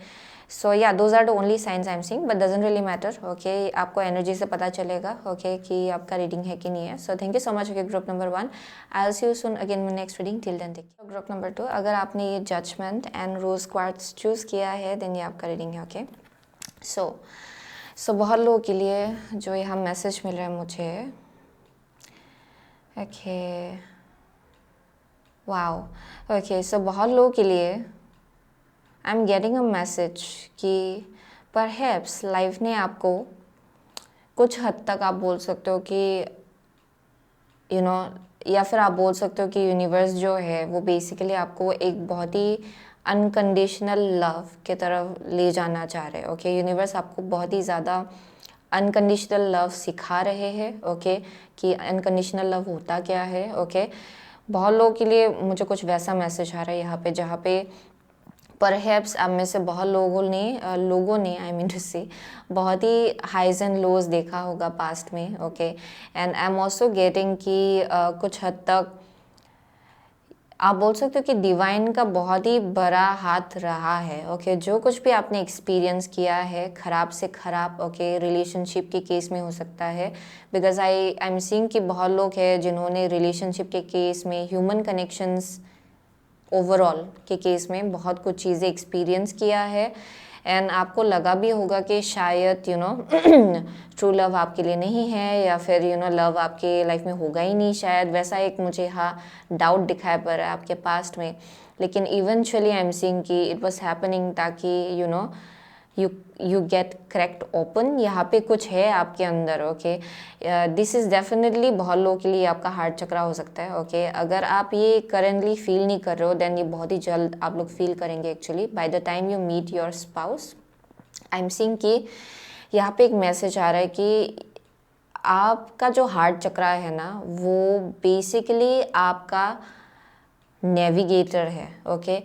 सो या those are the only signs I am seeing, but doesn't really matter. Okay आपको एनर्जी से पता चलेगा ओके कि आपका रीडिंग है कि नहीं है। सो thank you so much. Okay group number 1 I will see you soon again my next reading. Till then take care. Group number 2, अगर आपने ये judgement and rose quartz choose किया है देन ये आपका रीडिंग है। ओके सो बहुत लोगों के लिए जो यहाँ मैसेज मिल रहा है मुझे, ओके वाओ। ओके सो बहुत लोगों के लिए I am getting a message कि परहैप्स लाइफ ने आपको कुछ हद तक, आप बोल सकते हो कि या फिर आप बोल सकते हो कि यूनिवर्स जो है वो बेसिकली आपको एक बहुत ही अनकंडीशनल लव की तरफ ले जाना चाह रहे हैं। ओके, यूनिवर्स आपको बहुत ही ज़्यादा अनकंडीशनल लव सिखा रहे हैं। ओके, कि अनकंडीशनल लव होता क्या है। ओके, बहुत लोगों के लिए मुझे कुछ वैसा मैसेज आ रहा है यहाँ पे, जहाँ पे परहैप्स आप में से बहुत लोगों ने आई मीन टू से बहुत ही हाइज एंड लोज देखा होगा पास्ट में। Okay, and I am also getting कि कुछ हद तक आप बोल सकते हो कि डिवाइन का बहुत ही बड़ा हाथ रहा है। ओके, जो कुछ भी आपने एक्सपीरियंस किया है खराब से खराब, ओके, रिलेशनशिप के केस में हो सकता है, बिकॉज आई एम सीइंग कि बहुत लोग हैं जिन्होंने रिलेशनशिप के केस में, ह्यूमन कनेक्शंस ओवरऑल के केस में बहुत कुछ चीज़ें एक्सपीरियंस किया है। एंड आपको लगा भी होगा कि शायद ट्रू लव आपके लिए नहीं है, या फिर लव आपके लाइफ में होगा ही नहीं शायद, वैसा एक मुझे डाउट दिखाई पड़ रहा है आपके पास्ट में। लेकिन इवेंचुअली आई एम सीइंग कि इट वाज हैपनिंग, ताकि यू गेट करेक्ट ओपन। यहाँ पे कुछ है आपके अंदर। ओके, दिस इज़ डेफिनेटली बहुत लोगों के लिए आपका हार्ट चक्रा हो सकता है। ओके, अगर आप ये करेंटली फील नहीं कर रहे हो, देन ये बहुत ही जल्द आप लोग फील करेंगे actually by the time you meet your spouse. I am seeing कि यहाँ पे एक मैसेज आ रहा है कि आपका जो हार्ट चक्रा है ना, वो बेसिकली आपका नेविगेटर है। ओके,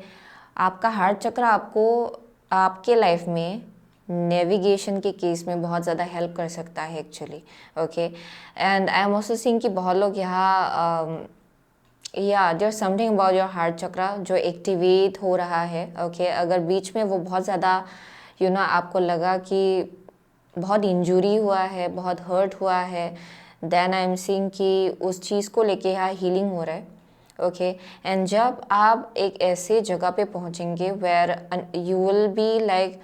आपका हार्ट चक्रा आपको आपके लाइफ में नेविगेशन के केस में बहुत ज़्यादा हेल्प कर सकता है actually. Okay, and I am also seeing कि बहुत लोग यहाँ या there something about your heart chakra जो एक्टिवेट हो रहा है। ओके, अगर बीच में वो बहुत ज़्यादा आपको लगा कि बहुत इंजरी हुआ है, बहुत हर्ट हुआ है, देन आई एम सीइंग कि उस चीज़ को लेके यहाँ हीलिंग हो रहा है। ओके, एंड जब आप एक ऐसे जगह पे पहुंचेंगे where you will be like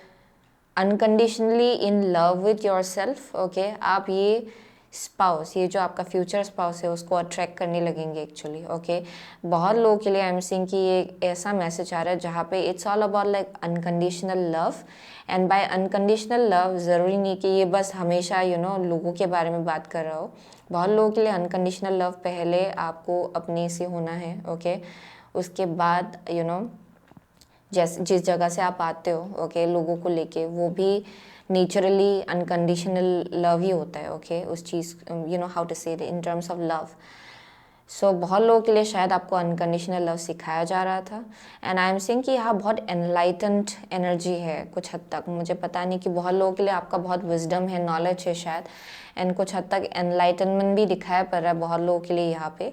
unconditionally in love with yourself. Okay, आप ये स्पाउस, ये जो आपका फ्यूचर स्पाउस है, उसको अट्रैक्ट करने लगेंगे एक्चुअली। ओके, बहुत लोगों के लिए आई एम सीइंग कि ये ऐसा मैसेज आ रहा है जहाँ पे it's all about like unconditional love. And by unconditional love ज़रूरी नहीं कि ये बस हमेशा लोगों के बारे में बात कर रहा हो। बहुत लोगों के लिए अनकंडीशनल लव पहले आपको अपने से होना है। ओके, उसके बाद जिस जगह से आप आते हो, ओके, लोगों को लेके, वो भी नेचुरली अनकंडीशनल लव ही होता है। ओके, उस चीज़ how to say it in terms of love. So बहुत लोगों के लिए शायद आपको अनकंडीशनल लव सिखाया जा रहा था। एंड आई एम सेइंग कि यहाँ बहुत एनलाइटेंड एनर्जी है कुछ हद तक। मुझे पता नहीं कि बहुत लोगों के लिए आपका बहुत विजडम है, नॉलेज है शायद, एंड कुछ हद तक एनलाइटनमेंट भी दिखाया पड़ रहा है बहुत लोगों के लिए यहाँ पे।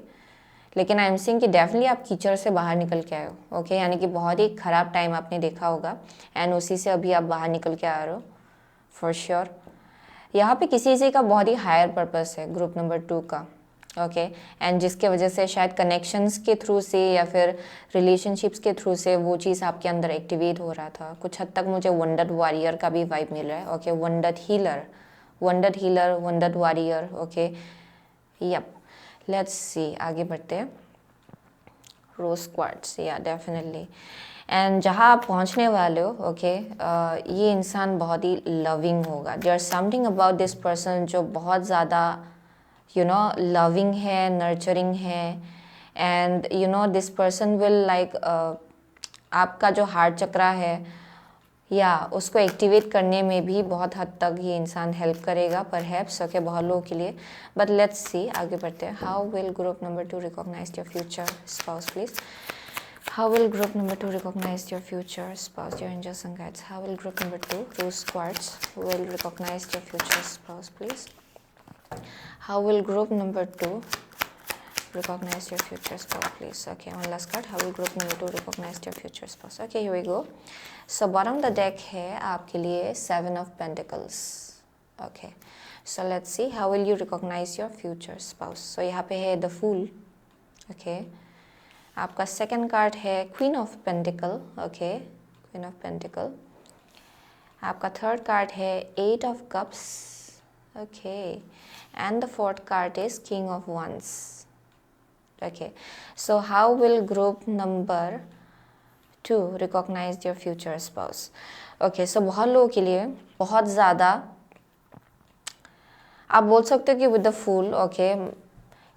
लेकिन आई एम सीइंग कि डेफिनेटली आप कीचड़ से बाहर निकल के आए हो। ओके, यानी कि बहुत ही ख़राब टाइम आपने देखा होगा, एंड उसी से अभी आप बाहर निकल के आ रहे हो फॉर श्योर। यहाँ पे किसी का बहुत ही हायर पर्पस है ग्रुप नंबर 2 का। ओके, एंड जिसके वजह से शायद कनेक्शंस के थ्रू से या फिर रिलेशनशिप्स के थ्रू से वो चीज़ आपके अंदर एक्टिवेट हो रहा था। कुछ हद तक मुझे वंडर वॉरियर का भी वाइब मिल रहा है। Okay, wonder healer, wonder warrior. Okay, yup, let's see, आगे बढ़ते हैं। रोज क्वार्ट्स, या डेफिनेटली। एंड जहाँ आप पहुँचने वाले हो, ओके, ये इंसान बहुत ही लविंग होगा। There something about this person जो बहुत ज़्यादा लविंग है, नर्चरिंग है, and this person will like आपका जो हार्ट चक्रा है या उसको एक्टिवेट करने में भी बहुत हद तक ये इंसान हेल्प करेगा परहैप्स। ओके, बहुत लोगों के लिए। बट लेट्स सी, आगे बढ़ते हैं। How will group number 2 recognise your future spouse please? How will group number 2 recognize your future spouse, your angels and guides? How will group number 2, Rose Quartz, will recognize your future spouse, please? How will group number 2 recognize your future spouse, please? Okay, one last card. How will group number 2 recognize your future spouse? Okay, here we go. So bottom of the deck है आपके लिए 7 of Pentacles. Okay, so let's see how will you recognize your future spouse. So यहाँ पे है the Fool. Okay, आपका second card है queen of pentacle. Okay, queen of pentacle. आपका third card है 8 of cups. Okay, and the fourth card is king of wands. Okay, so how will group number 2 recognise your future spouse? Okay, so बहुत लोगों के लिए बहुत ज़्यादा आप बोल सकते हो कि विद द फूल, ओके,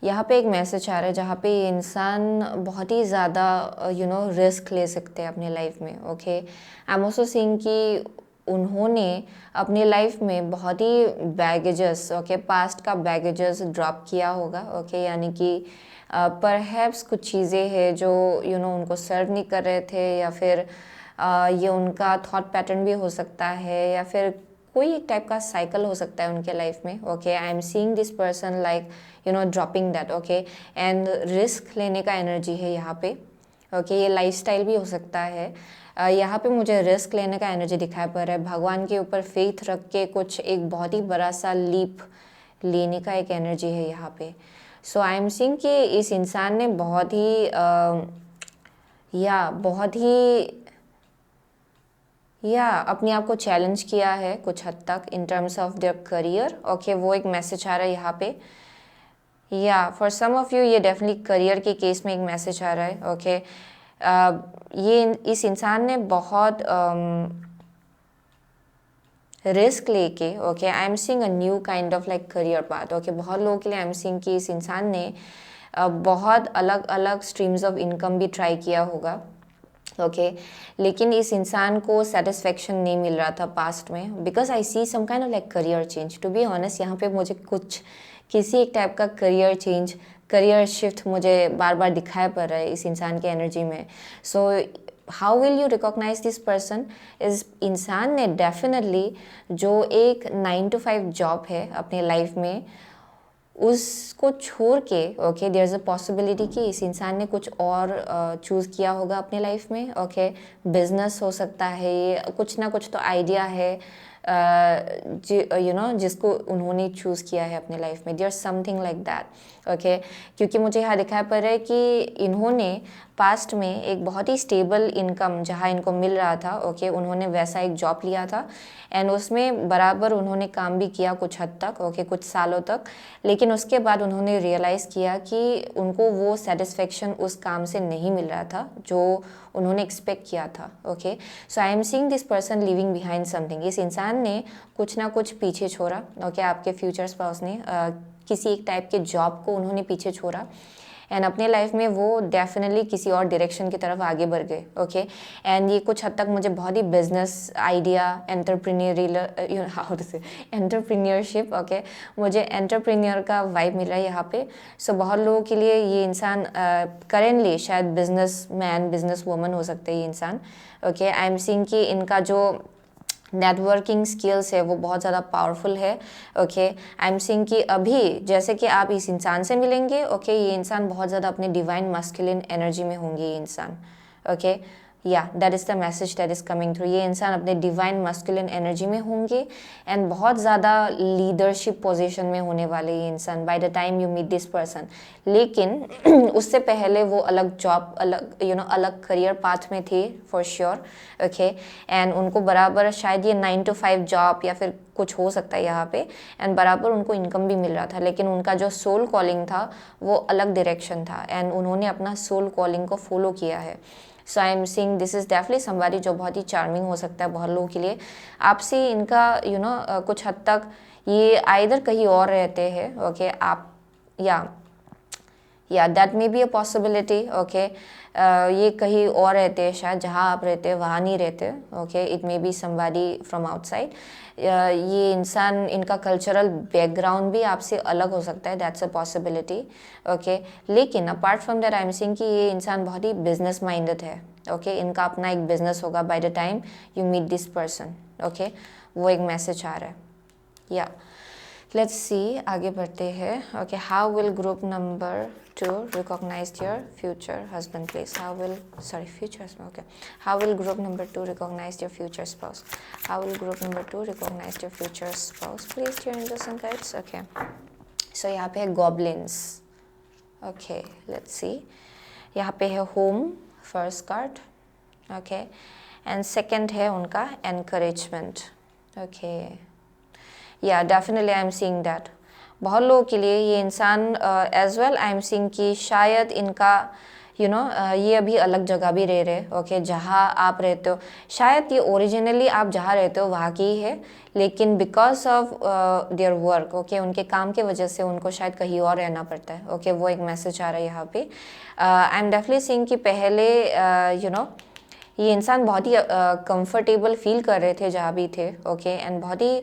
यहाँ पे एक मैसेज आ रहा है जहाँ पे ये इंसान बहुत ही ज़्यादा रिस्क ले सकते हैं अपने लाइफ में। Okay, I am also seeing कि उन्होंने अपनी लाइफ में बहुत ही बैगेजेस, ओके, पास्ट का बैगेजेस ड्रॉप किया होगा। ओके, यानी कि परहैप्स कुछ चीज़ें हैं जो उनको सर्व नहीं कर रहे थे, या फिर ये उनका थॉट पैटर्न भी हो सकता है, या फिर कोई एक टाइप का साइकिल हो सकता है उनके लाइफ में। Okay, I am seeing this person like dropping that. Okay, and risk लेने का एनर्जी है यहाँ पे। ओके, ये लाइफस्टाइल भी हो सकता है। यहाँ पे मुझे रिस्क लेने का एनर्जी दिखाई पड़ रहा है। भगवान के ऊपर फेथ रख के कुछ एक बहुत ही बड़ा सा लीप लेने का एक एनर्जी है यहाँ पे। सो आई एम सीइंग कि इस इंसान ने बहुत ही अपने आप को चैलेंज किया है कुछ हद तक इन terms of their career. Okay, वो एक मैसेज आ रहा है यहाँ पे। फॉर सम ऑफ यू ये डेफिनेटली करियर के केस में एक मैसेज आ रहा है। ओके, ये इस इंसान ने बहुत रिस्क लेके, okay, I am seeing a new kind of like career path. Okay, बहुत लोगों के लिए आई एम सीइंग कि इस इंसान ने बहुत अलग अलग स्ट्रीम्स ऑफ इनकम भी ट्राई किया होगा। ओके, लेकिन इस इंसान को सेटिस्फेक्शन नहीं मिल रहा था पास्ट में, because I see some kind of like career change. To be honest, यहाँ पे मुझे किसी एक टाइप का करियर चेंज, करियर शिफ्ट मुझे बार बार दिखाई पड़ रहा है इस इंसान के एनर्जी में। So how will you recognise this person? इस इंसान ने डेफिनेटली जो एक 9 to 5 जॉब है अपने लाइफ में, उसको छोड़ के, okay, there is a possibility कि इस इंसान ने कुछ और चूज़ किया होगा अपने लाइफ में। ओके, बिजनेस हो सकता है, ये कुछ ना कुछ तो आइडिया है जिसको उन्होंने चूज़ किया है अपने लाइफ में। There something like that. Okay, क्योंकि मुझे यहाँ दिखाई पड़ रहा है कि इन्होंने पास्ट में एक बहुत ही स्टेबल इनकम जहाँ इनको मिल रहा था, ओके, उन्होंने वैसा एक जॉब लिया था एंड उसमें बराबर उन्होंने काम भी किया कुछ हद तक, ओके, कुछ सालों तक। लेकिन उसके बाद उन्होंने रियलाइज़ किया कि उनको वो सेटिस्फेक्शन उस काम से नहीं मिल रहा था जो उन्होंने एक्सपेक्ट किया था। Okay, so I am seeing this person living behind something. इस इंसान ने कुछ ना कुछ पीछे छोड़ा। ओके, आपके फ्यूचर स्पाउस ने किसी एक टाइप के जॉब को उन्होंने पीछे छोड़ा एंड अपने लाइफ में वो डेफिनेटली किसी और डायरेक्शन की तरफ आगे बढ़ गए। ओके, एंड ये कुछ हद तक मुझे बहुत ही बिजनेस आइडिया, एंटरप्रेन्योरशिप, ओके, मुझे एंटरप्रेन्योर का वाइब मिल रहा है यहाँ पे। सो बहुत लोगों के लिए ये इंसान करेंटली शायद बिजनेस मैन, बिजनेस वूमन हो सकते हैं ये इंसान। ओके, आई एम सीइंग कि इनका जो नेटवर्किंग स्किल्स है वो बहुत ज़्यादा पावरफुल है। ओके, आई एम सीइंग कि अभी जैसे कि आप इस इंसान से मिलेंगे, ओके, ये इंसान बहुत ज़्यादा अपने डिवाइन मस्कुलिन एनर्जी में होंगे ये इंसान। Okay, that is the message that is coming through. ये इंसान अपने डिवाइन मस्कुलिन एनर्जी में होंगे एंड बहुत ज़्यादा लीडरशिप पोजीशन में होने वाले ये इंसान by the time you meet this person. लेकिन उससे पहले वो अलग जॉब, अलग करियर पाथ में थे फॉर श्योर। ओके, एंड उनको बराबर शायद ये 9 to 5 जॉब या फिर कुछ हो सकता है यहाँ पे, एंड बराबर उनको इनकम भी मिल रहा था, लेकिन उनका जो सोल कॉलिंग था वो अलग डायरेक्शन था एंड उन्होंने अपना सोल कॉलिंग को फॉलो किया है। So I am seeing this is definitely somebody जो बहुत ही चार्मिंग हो सकता है बहुत लोगों के लिए। आपसे इनका कुछ हद तक ये आइदर कहीं और रहते हैं। ओके, आप that may be a possibility. Okay, ये कहीं और रहते हैं शायद, जहाँ आप रहते हैं वहाँ नहीं रहते। Okay, it may be somebody from outside. ये इंसान, इनका कल्चरल बैकग्राउंड भी आपसे अलग हो सकता है, दैट्स अ पॉसिबिलिटी। ओके, लेकिन apart from that I am seeing कि ये इंसान बहुत ही बिजनेस माइंडेड है। ओके, इनका अपना एक बिजनेस होगा by the time you meet this person. Okay, वो एक मैसेज आ रहा है। लेट्स सी, आगे बढ़ते हैं। Okay, how will group number 2 recognize your future husband, please? Future husband, okay. How will group number 2 recognize your future spouse? How will group number 2 recognize your future spouse, please, dear angels and guides? Okay, so यहाँ पे है goblins. Okay, let's see. यहाँ पे है home, first card. Okay, and second है उनका encouragement. Okay, definitely I am seeing that. बहुत लोगों के लिए ये इंसान as well I am seeing कि शायद इनका ये अभी अलग जगह भी रह रहे, ओके, जहाँ आप रहते हो शायद ये ओरिजिनली आप जहाँ रहते हो वहाँ की ही है, लेकिन because of their work, okay, उनके काम के वजह से उनको शायद कहीं और रहना पड़ता है, ओके, वो एक मैसेज आ रहा है यहाँ पे। आई एम डेफिनेटली सीइंग कि पहले ये इंसान बहुत ही कंफर्टेबल फील कर रहे थे जहाँ भी थे, ओके, एंड बहुत ही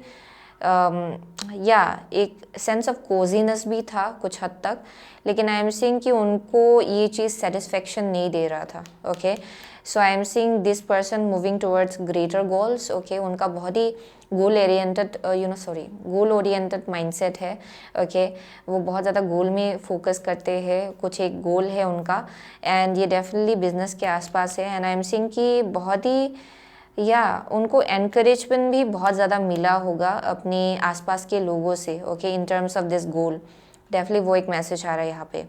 एक सेंस ऑफ कोजीनेस भी था कुछ हद तक, लेकिन आई एम सीइंग कि उनको ये चीज़ सेटिस्फेक्शन नहीं दे रहा था, okay. So I am seeing this person moving towards greater goals, okay, उनका बहुत ही गोल ओरिएंटेड माइंडसेट है, ओके, वो बहुत ज़्यादा गोल में फोकस करते हैं, कुछ एक गोल है उनका, एंड ये डेफिनेटली बिजनेस के आसपास है, एंड आई एम सीइंग कि बहुत ही उनको एनकरेजमेंट भी बहुत ज़्यादा मिला होगा अपने आसपास के लोगों से, okay, in terms of this goal. Definitely वो एक मैसेज आ रहा है यहाँ पे,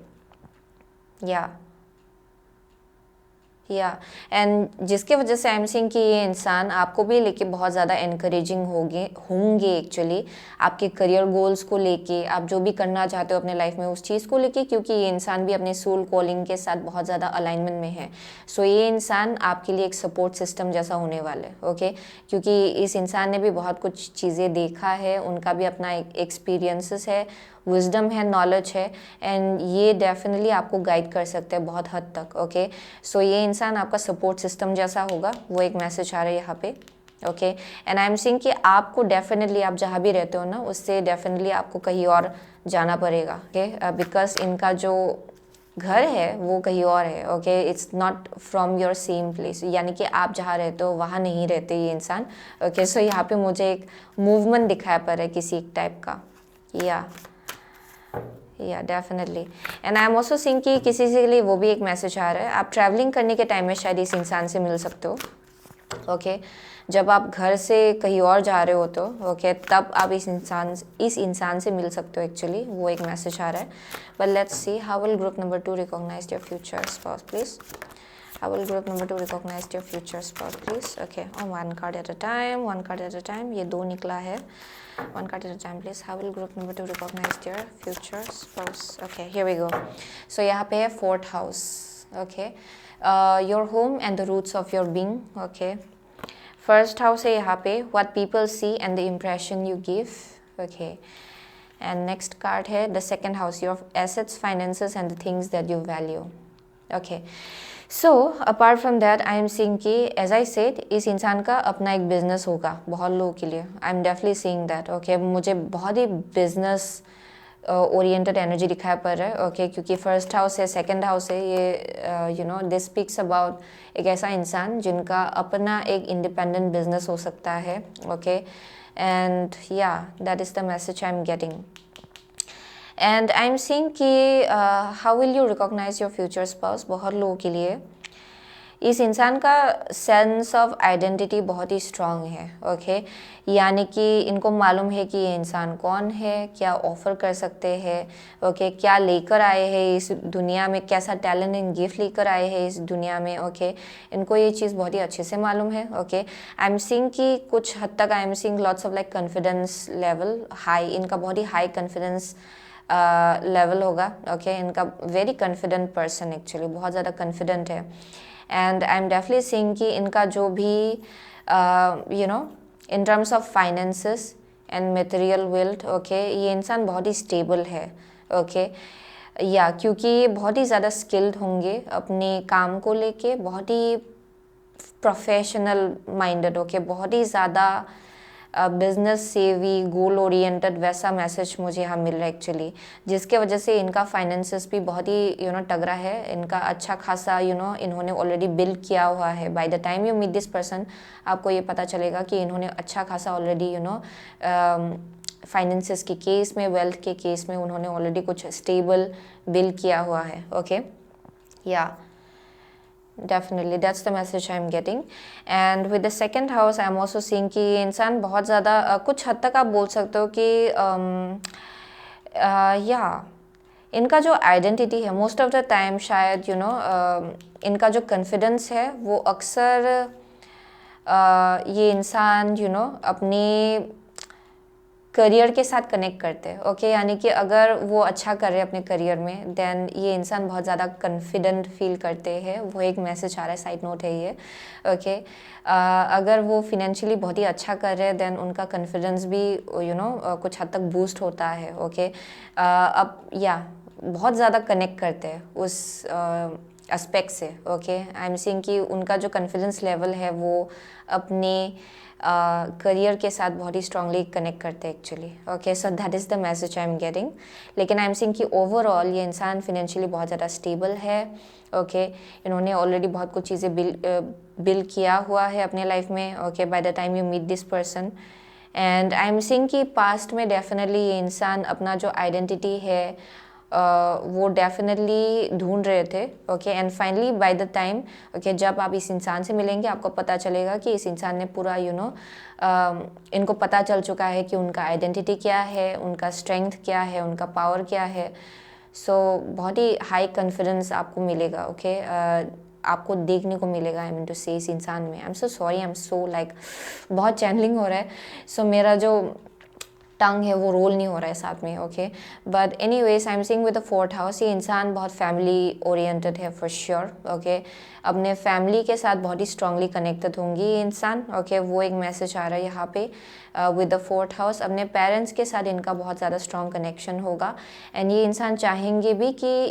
एंड जिसके वजह से आई एम सीइंग कि ये इंसान आपको भी लेके बहुत ज़्यादा एनकरेजिंग होंगे एक्चुअली, आपके करियर गोल्स को लेके, आप जो भी करना चाहते हो अपने लाइफ में उस चीज़ को लेके, क्योंकि ये इंसान भी अपने सोल कॉलिंग के साथ बहुत ज़्यादा अलाइनमेंट में है। सो ये इंसान आपके लिए एक सपोर्ट सिस्टम जैसा होने वाला है, ओके, क्योंकि इस इंसान ने भी बहुत कुछ चीज़ें देखा है, उनका भी अपना एक्सपीरियंसेस है, विजडम है, नॉलेज है, एंड ये डेफिनेटली आपको गाइड कर सकते हैं बहुत हद तक, ओके। सो ये इंसान आपका सपोर्ट सिस्टम जैसा होगा, वो एक मैसेज आ रहा है यहाँ पे, okay. And I am seeing कि आपको डेफिनेटली आप जहाँ भी रहते हो ना, उससे डेफिनेटली आपको कहीं और जाना पड़ेगा, ओके, बिकॉज इनका जो घर है वो कहीं और है, okay, it's not from your same place, यानी कि आप जहाँ रहते हो वहाँ नहीं रहते ये इंसान, ओके। सो यहाँ पे मुझे एक मूवमेंट दिखाया पड़ रहा है किसी एक टाइप का, definitely. And I am also seeing कि किसी के लिए वो भी एक मैसेज आ रहा है, आप ट्रैवलिंग करने के टाइम में शायद इस इंसान से मिल सकते हो, ओके, जब आप घर से कहीं और जा रहे हो तो, ओके, तब आप इस इंसान से मिल सकते हो एक्चुअली, वो एक मैसेज आ रहा है। But let's see how will group number 2 recognise your future spouse please, how will group number 2 recognize your future spouse please, okay, one card at a time, ये 2 निकला है, one card at a time please, how will group number 2 recognize your future spouse, okay, here we go। so यहाँ पे है 4th house, okay, your home and the roots of your being, okay, 1st house है यहाँ पे what people see and the impression you give, okay, and next card है the 2nd house, your assets, finances and the things that you value, okay। So apart from that I am seeing कि as I said इस इंसान का अपना एक business होगा बहुत लोगों के लिए, I am definitely seeing that, okay, मुझे बहुत ही बिजनेस ओरिएंटेड एनर्जी दिखाई पड़ रहा है, ओके, क्योंकि 1st हाउस है, 2nd हाउस है, ये दिस स्पीक्स अबाउट एक ऐसा इंसान जिनका अपना एक इंडिपेंडेंट बिजनेस हो सकता है, okay, and that is the message I am getting. And I am seeing कि how will you recognise your future spouse, बहुत लोगों के लिए इस इंसान का सेंस ऑफ आइडेंटिटी बहुत ही स्ट्रांग है, ओके, यानी कि इनको मालूम है कि ये इंसान कौन है, क्या ऑफ़र कर सकते हैं, ओके, क्या लेकर आए हैं इस दुनिया में, कैसा टैलेंट एंड गिफ्ट लेकर आए हैं इस दुनिया में, ओके, इनको ये चीज़ बहुत ही अच्छे से मालूम है, ओके। आई एम सीइंग कि कुछ हद तक I am seeing lots of like confidence level high, इनका बहुत ही हाई कॉन्फिडेंस लेवल होगा, ओके, इनका वेरी कॉन्फिडेंट पर्सन एक्चुअली, बहुत ज़्यादा कॉन्फिडेंट है, and I am definitely seeing कि इनका जो भी इन terms of finances and material wealth, okay, ये इंसान बहुत ही स्टेबल है, ओके, क्योंकि ये बहुत ही ज़्यादा स्किल्ड होंगे अपने काम को लेके, बहुत ही प्रोफेशनल माइंडेड, ओके, बहुत ही ज़्यादा बिजनेस सेवी, गोल ओरिएंटेड वैसा मैसेज मुझे यहाँ मिल रहा है एक्चुअली, जिसके वजह से इनका फाइनेंसेस भी बहुत ही तगड़ा है, इनका अच्छा खासा इन्होंने ऑलरेडी बिल्ड किया हुआ है। By the time you meet this person आपको ये पता चलेगा कि इन्होंने अच्छा खासा ऑलरेडी फाइनेंसेस के केस में, वेल्थ के केस में उन्होंने ऑलरेडी कुछ स्टेबल बिल्ड किया हुआ है, okay, Definitely, that's the message I'm getting. And with the 2nd house, I'm also seeing कि ये इंसान बहुत ज़्यादा कुछ हद तक आप बोल सकते हो कि इनका जो आइडेंटिटी है मोस्ट ऑफ द टाइम शायद इनका जो कॉन्फिडेंस है वो अक्सर ये इंसान अपनी करियर के साथ कनेक्ट करते हैं, ओके यानी कि अगर वो अच्छा कर रहे हैं अपने करियर में, देन ये इंसान बहुत ज़्यादा कॉन्फिडेंट फील करते हैं। वो एक मैसेज आ रहा है, साइड नोट है ये, ओके। अगर वो फिनेंशियली बहुत ही अच्छा कर रहे हैं, देन उनका कॉन्फिडेंस भी कुछ हद तक बूस्ट होता है, ओके। अब बहुत ज़्यादा कनेक्ट करते हैं उस एस्पेक्ट से, ओके। आई एम सीइंग कि उनका जो कॉन्फिडेंस लेवल है वो अपने करियर के साथ बहुत ही स्ट्रांगली कनेक्ट करते हैं actually, okay. So that is the message I am getting. लेकिन आई एम सीइंग कि ओवरऑल ये इंसान फिनेंशियली बहुत ज़्यादा स्टेबल है, ओके। इन्होंने ऑलरेडी बहुत कुछ चीज़ें बिल किया हुआ है अपने लाइफ में, okay, by the time you meet this person. And I am seeing कि पास्ट में डेफिनेटली ये इंसान अपना जो आइडेंटिटी है वो डेफिनेटली ढूंढ रहे थे, okay. And finally bye the time, okay, जब आप इस इंसान से मिलेंगे आपको पता चलेगा कि इस इंसान ने पूरा इनको पता चल चुका है कि उनका आइडेंटिटी क्या है, उनका स्ट्रेंथ क्या है, उनका पावर क्या है। सो बहुत ही हाई कॉन्फिडेंस आपको मिलेगा, ओके। आपको देखने को मिलेगा, आई मीन टू से, इस इंसान में। I am so sorry, I am so like बहुत चैनलिंग हो रहा है, सो मेरा जो टंग है वो रोल नहीं हो रहा है साथ में, okay. But anyways I am seeing with the 4th house, ये इंसान बहुत फैमिली ओरिएंटेड है फॉर श्योर, ओके। अपने फैमिली के साथ बहुत ही स्ट्रांगली कनेक्टेड होंगी ये इंसान, ओके। वो एक मैसेज आ रहा है यहाँ पे विद द 4th हाउस। अपने पेरेंट्स के साथ इनका बहुत ज़्यादा स्ट्रॉन्ग कनेक्शन होगा। एंड ये इंसान चाहेंगे भी कि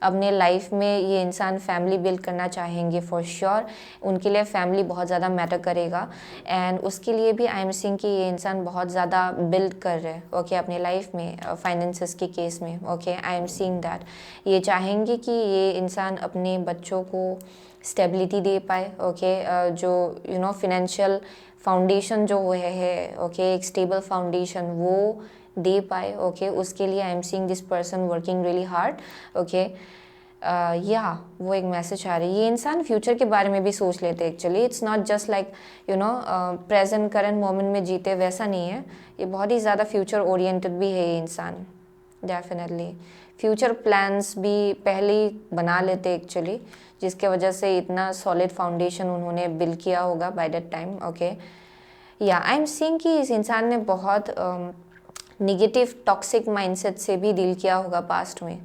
अपने लाइफ में ये इंसान फैमिली बिल्ड करना चाहेंगे फॉर श्योर। उनके लिए फैमिली बहुत ज़्यादा मैटर करेगा। एंड उसके लिए भी आई एम सीइंग कि ये इंसान बहुत ज़्यादा बिल्ड कर रहे हैं, ओके, अपने लाइफ में फाइनेंसेस के केस में, okay. I am seeing that ये चाहेंगे कि ये इंसान अपने बच्चों को स्टेबिलिटी दे पाए, ओके। जो फाइनेंशियल फाउंडेशन जो है, ओके, एक स्टेबल फाउंडेशन वो दे पाए, ओके। उसके लिए I am seeing this person working really hard, okay. वो एक मैसेज आ रही है। ये इंसान फ्यूचर के बारे में भी सोच लेते हैं actually. It's not just like present current moment में जीते, वैसा नहीं है। ये बहुत ही ज़्यादा फ्यूचर ओरिएंटेड भी है ये इंसान, डेफिनेटली। फ्यूचर प्लान्स भी पहले ही बना लेते एक्चुअली, जिसके वजह से इतना सॉलिड फाउंडेशन उन्होंने बिल्ड किया होगा by that time, okay. I am seeing कि इस इंसान ने बहुत निगेटिव टॉक्सिक माइंडसेट से भी डील किया होगा पास्ट में,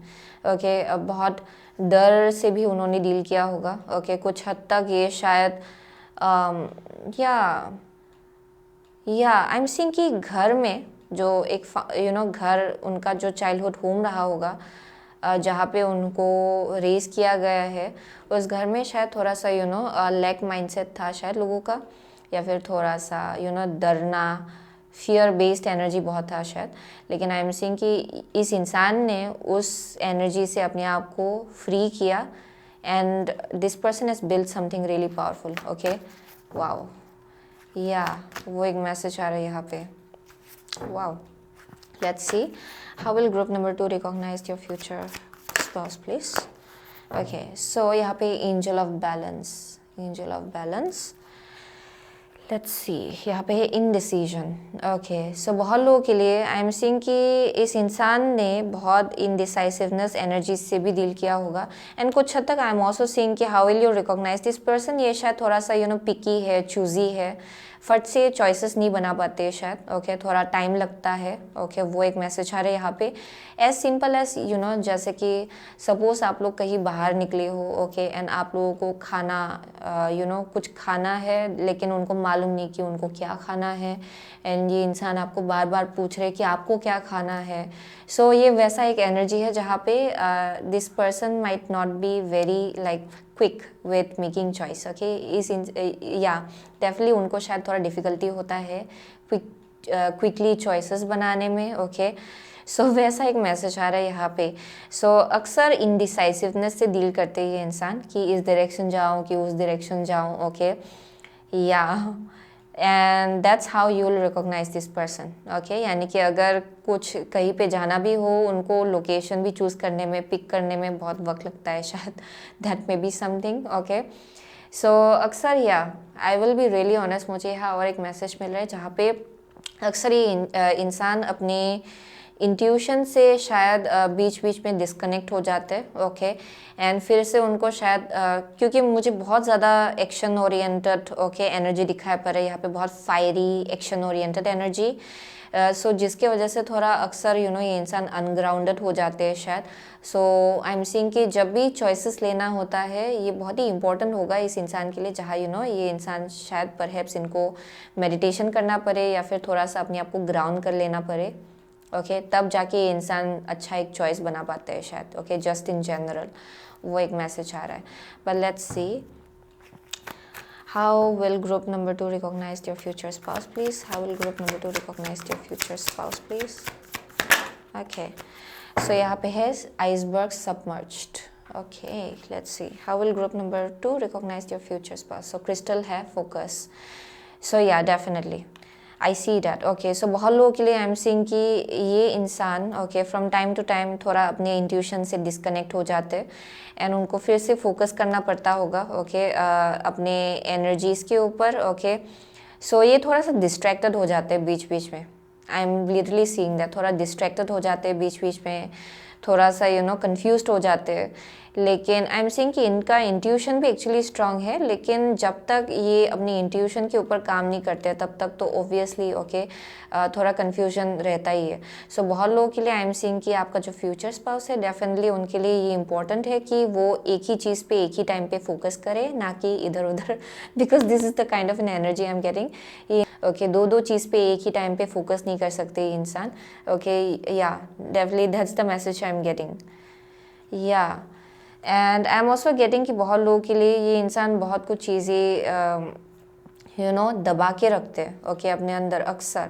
ओके। बहुत डर से भी उन्होंने डील किया होगा, ओके। कुछ हद तक ये शायद आई एम सीइंग कि घर में जो एक घर उनका जो चाइल्डहुड होम रहा होगा, जहाँ पे उनको रेज किया गया है, उस घर में शायद थोड़ा सा लैक माइंडसेट था शायद लोगों का, या फिर थोड़ा सा डरना, फियर बेस्ड एनर्जी बहुत था शायद। लेकिन आई एम सीइंग कि इस इंसान ने उस एनर्जी से अपने आप को फ्री किया। And this person has build something really powerful, okay. Wow, वो एक मैसेज आ रहा है यहाँ पे। Wow, let's see how will group number 2 recognise your future spouse please, okay. So यहाँ पे angel of balance, let's see, यहाँ पे है इनडिसीजन, ओके। सो बहुत लोगों के लिए आई एम सीइंग कि इस इंसान ने बहुत इनडिसाइसिवनेस एनर्जी से भी डील किया होगा। एंड कुछ हद तक आई एम ऑल्सो सीइंग कि how will you recognise this person, ये शायद थोड़ा सा पिकी है, चूजी है, फट से चॉइसेस नहीं बना पाते शायद, ओके। थोड़ा टाइम लगता है, ओके। वो एक मैसेज आ रहा है यहाँ पे। एज सिंपल एज जैसे कि सपोज आप लोग कहीं बाहर निकले हो, ओके, एंड आप लोगों को खाना कुछ खाना है, लेकिन उनको मालूम नहीं कि उनको क्या खाना है। एंड ये इंसान आपको बार बार पूछ रहे कि आपको क्या खाना है। सो ये वैसा एक एनर्जी है जहाँ पे this person might not be very like quick with making choice, okay. Definitely उनको शायद थोड़ा डिफ़िकल्टी होता है क्विकली चॉइसेस बनाने में, ओके। सो वैसा एक मैसेज आ रहा है यहाँ पे। सो अक्सर इनडिसाइसिवनेस से डील करते हैं ये इंसान कि इस डायरेक्शन जाऊँ कि उस डायरेक्शन जाऊँ, okay. And that's how you will recognise this person, okay. यानी कि अगर कुछ कहीं पे जाना भी हो, उनको लोकेशन भी चूज़ करने में, पिक करने में बहुत वक्त लगता है शायद, that may be something, okay. So अक्सर I will be really honest, मुझे यहाँ और एक मैसेज मिल रहा है जहाँ पे अक्सर ये इंसान अपने इंट्यूशन से शायद बीच बीच में डिस्कनेक्ट हो जाते हैं, ओके। एंड फिर से उनको शायद क्योंकि मुझे बहुत ज़्यादा एक्शन ओरिएंटेड ओके एनर्जी दिखाई पड़ रही है यहाँ पे, बहुत फायरी एक्शन ओरिएंटेड एनर्जी। सो जिसके वजह से थोड़ा अक्सर ये इंसान अनग्राउंडेड हो जाते हैं शायद। सो आई एम सीइंग कि जब भी चॉइसेस लेना होता है ये बहुत ही इंपॉर्टेंट होगा इस इंसान के लिए, जहाँ ये इंसान शायद परहैप्स इनको मेडिटेशन करना पड़े या फिर थोड़ा सा अपने आप को ग्राउंड कर लेना पड़े, ओके तब जाके ये इंसान अच्छा एक चॉइस बना पाते हैं शायद, ओके जस्ट इन जनरल वो एक मैसेज आ रहा है। But let's see how will group number 2 recognize their future spouse, please? How will group number 2 recognize their future spouse, please? Okay, so यहाँ पे है iceberg submerged. Okay, let's see how will group number 2 recognize their future spouse. So crystal है focus. So yeah, definitely I see that. Okay, so बहुत लोगों के लिए I am seeing कि ये इंसान okay from time to time थोड़ा अपने इंट्यूशन से डिस्कनेक्ट हो जाते हैं एंड उनको फिर से फोकस करना पड़ता होगा ओके अपने एनर्जीज़ के ऊपर, ओके। सो ये थोड़ा सा डिस्ट्रैक्टेड हो जाते हैं बीच बीच में, I am literally seeing that, थोड़ा डिस्ट्रैक्टेड हो जाते हैं बीच बीच में, थोड़ा सा कंफ्यूज्ड हो जाते हैं। लेकिन आई एम सीइंग कि इनका इंट्यूशन भी एक्चुअली स्ट्रांग है, लेकिन जब तक ये अपनी इंट्यूशन के ऊपर काम नहीं करते तब तक तो ओब्वियसली ओके थोड़ा कन्फ्यूजन रहता ही है। सो बहुत लोगों के लिए आई एम सीइंग कि आपका जो फ्यूचर स्पाउस है डेफिनेटली उनके लिए ये इंपॉर्टेंट है कि वो एक ही चीज़ पे एक ही टाइम पे फोकस करे, ना कि इधर उधर, because this is the kind of an energy I am getting. Okay दो चीज़ पे एक ही टाइम पे फोकस नहीं कर सकते ये इंसान, ओके या definitely that's the message I am getting. या and I am also getting कि बहुत लोगों के लिए ये इंसान बहुत कुछ चीज़ें दबा के रखते हैं ओके अपने अंदर अक्सर,